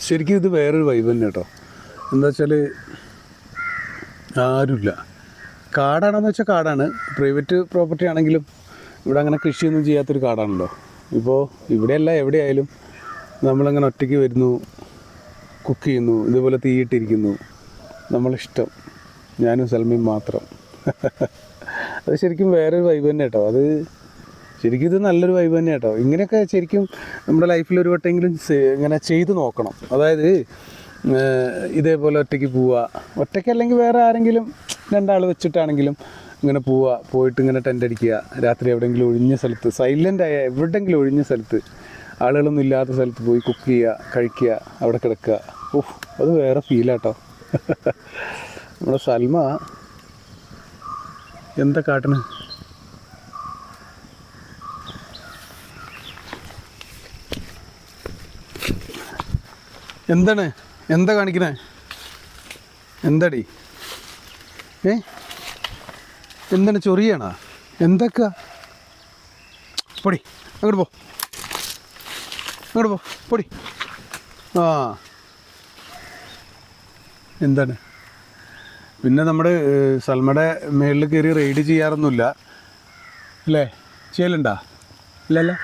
ശരിക്കും ഇത് വേറൊരു വൈബ് തന്നെ കേട്ടോ. എന്താ വെച്ചാൽ ആരുമില്ല. കാടാണെന്ന് വെച്ചാൽ കാടാണ്, പ്രൈവറ്റ് പ്രോപ്പർട്ടി ആണെങ്കിലും ഇവിടെ അങ്ങനെ കൃഷിയൊന്നും ചെയ്യാത്തൊരു കാടാണല്ലോ. ഇപ്പോൾ ഇവിടെയല്ല എവിടെയായാലും നമ്മളിങ്ങനെ ഒറ്റയ്ക്ക് വരുന്നു, കുക്ക് ചെയ്യുന്നു, ഇതുപോലെ തീയിട്ടിരിക്കുന്നു, നമ്മളിഷ്ടം, ഞാനും സൽമയും മാത്രം. അത് ശരിക്കും വേറൊരു വൈബ് തന്നെ കേട്ടോ. അത് ശരിക്കും ഇത് നല്ലൊരു വൈബ് തന്നെ കേട്ടോ. ഇങ്ങനെയൊക്കെ ശരിക്കും നമ്മുടെ ലൈഫിൽ ഒരു വട്ടമെങ്കിലും ഇങ്ങനെ ചെയ്ത് നോക്കണം. അതായത് ഇതേപോലെ ഒറ്റയ്ക്ക് പോവുക, ഒറ്റയ്ക്കല്ലെങ്കിൽ വേറെ ആരെങ്കിലും രണ്ടാൾ വെച്ചിട്ടാണെങ്കിലും ഇങ്ങനെ പോവുക, പോയിട്ട് ഇങ്ങനെ ടെൻ്റ് അടിക്കുക, രാത്രി എവിടെയെങ്കിലും ഒഴിഞ്ഞ സ്ഥലത്ത്, സൈലൻ്റായ എവിടെയെങ്കിലും ഒഴിഞ്ഞ സ്ഥലത്ത്, ആളുകളൊന്നും ഇല്ലാത്ത സ്ഥലത്ത് പോയി കുക്ക് ചെയ്യുക, കഴിക്കുക, അവിടെ കിടക്കുക. ഓഹ്, അത് വേറെ ഫീലാട്ടോ. നമ്മുടെ സൽമ എന്താ കാട്ടണ്? എന്താണ്, എന്താ കാണിക്കണേ? എന്താടി എന്താണ്, ചൊറിയാണോ? എന്തൊക്കെ പൊടി, അങ്ങോട്ട് പോ, അങ്ങോട്ട് പോ, പൊടി. ആ എന്താണ് പിന്നെ നമ്മുടെ സൽമയുടെ മേളിൽ കയറി റെയ്ഡ് ചെയ്യാറൊന്നുമില്ല അല്ലേ? ചെയ്യലുണ്ടോ? ഇല്ലല്ലോ.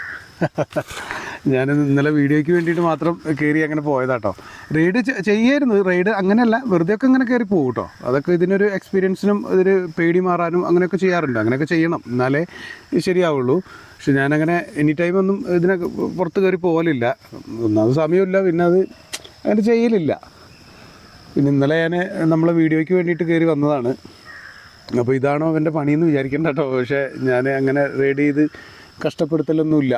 ഞാൻ ഇന്നലെ വീഡിയോയ്ക്ക് വേണ്ടിയിട്ട് മാത്രം കയറി അങ്ങനെ പോയതാട്ടോ. റെയ്ഡ് ചെയ്യായിരുന്നു, റെയ്ഡ് അങ്ങനെയല്ല, വെറുതെയൊക്കെ ഇങ്ങനെ കയറി പോകും കേട്ടോ. അതൊക്കെ ഇതിനൊരു എക്സ്പീരിയൻസിനും ഇതിന് പേടി മാറാനും അങ്ങനെയൊക്കെ ചെയ്യാറുണ്ട്. അങ്ങനെയൊക്കെ ചെയ്യണം, എന്നാലേ ശരിയാവുള്ളൂ. പക്ഷെ ഞാനങ്ങനെ എനി ടൈം ഒന്നും ഇതിനെ പുറത്ത് കയറി പോകലില്ല. ഒന്നാമത് സമയമില്ല, പിന്നെ അത് അങ്ങനെ ചെയ്യലില്ല. പിന്നെ ഇന്നലെ ഞാൻ നമ്മളെ വീഡിയോയ്ക്ക് വേണ്ടിയിട്ട് കയറി വന്നതാണ്. അപ്പോൾ ഇതാണോ അവൻ്റെ പണിയെന്ന് വിചാരിക്കേണ്ട കേട്ടോ. പക്ഷേ ഞാൻ അങ്ങനെ റെയ്ഡ് ചെയ്ത് കഷ്ടപ്പെടുത്തലൊന്നുമില്ല.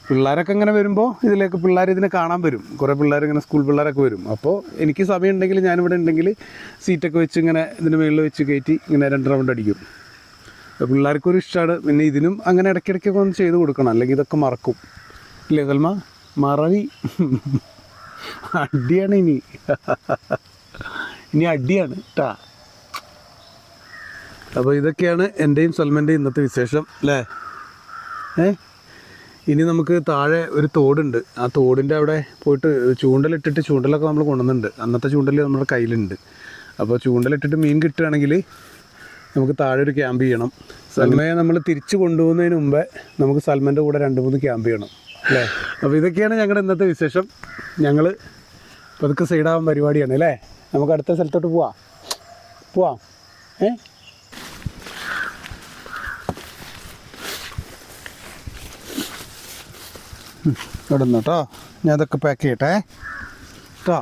പിള്ളേരൊക്കെ ഇങ്ങനെ വരുമ്പോൾ ഇതിലേക്ക് പിള്ളേർ ഇതിനെ കാണാൻ വരും. കുറേ പിള്ളേർ ഇങ്ങനെ സ്കൂൾ പിള്ളേരൊക്കെ വരും. അപ്പോൾ എനിക്ക് സമയം ഉണ്ടെങ്കിൽ, ഞാനിവിടെ ഉണ്ടെങ്കിൽ സീറ്റൊക്കെ വെച്ച് ഇങ്ങനെ ഇതിന് മുകളിൽ വെച്ച് കയറ്റി ഇങ്ങനെ 2 റൗണ്ട് അടിക്കും. അപ്പോൾ പിള്ളേർക്കൊരു ഇഷ്ടമാണ്. പിന്നെ ഇതിനും അങ്ങനെ ഇടയ്ക്കിടയ്ക്കൊക്കെ ഒന്ന് ചെയ്ത് കൊടുക്കണം, അല്ലെങ്കിൽ ഇതൊക്കെ മറക്കും. ഇല്ലേ സൽമ? മറവി അടിയാണ് ഇനി അടിയാണ് കേട്ടാ. അപ്പോൾ ഇതൊക്കെയാണ് എൻ്റെയും സൽമൻ്റെയും ഇന്നത്തെ വിശേഷം അല്ലേ? ഇനി നമുക്ക് താഴെ ഒരു തോടുണ്ട്, ആ തോടിൻ്റെ അവിടെ പോയിട്ട് ചൂണ്ടലിട്ടിട്ട്, ചൂണ്ടലൊക്കെ നമ്മൾ കൊണ്ടുവന്നിട്ടുണ്ട്. അന്നത്തെ ചൂണ്ടൽ നമ്മുടെ കയ്യിലുണ്ട്. അപ്പോൾ ചൂണ്ടലിട്ടിട്ട് മീൻ കിട്ടുകയാണെങ്കിൽ നമുക്ക് താഴെ ഒരു ക്യാമ്പ് ചെയ്യണം. സൽമയെ നമ്മൾ തിരിച്ച് കൊണ്ടുപോകുന്നതിന് മുമ്പേ നമുക്ക് സൽമൻ്റെ കൂടെ 2-3 ക്യാമ്പ് ചെയ്യണം അല്ലേ? അപ്പോൾ ഇതൊക്കെയാണ് ഞങ്ങളുടെ ഇന്നത്തെ വിശേഷം. ഞങ്ങൾ പതുക്കെ സൈഡാവാൻ പരിപാടിയാണ് അല്ലേ? നമുക്ക് അടുത്ത സ്ഥലത്തോട്ട് പോവാം. പോവാം. ഇവിടെ നിന്ന് കേട്ടോ, ഞാൻ അതൊക്കെ പാക്ക് ചെയ്യട്ടെ കേട്ടോ.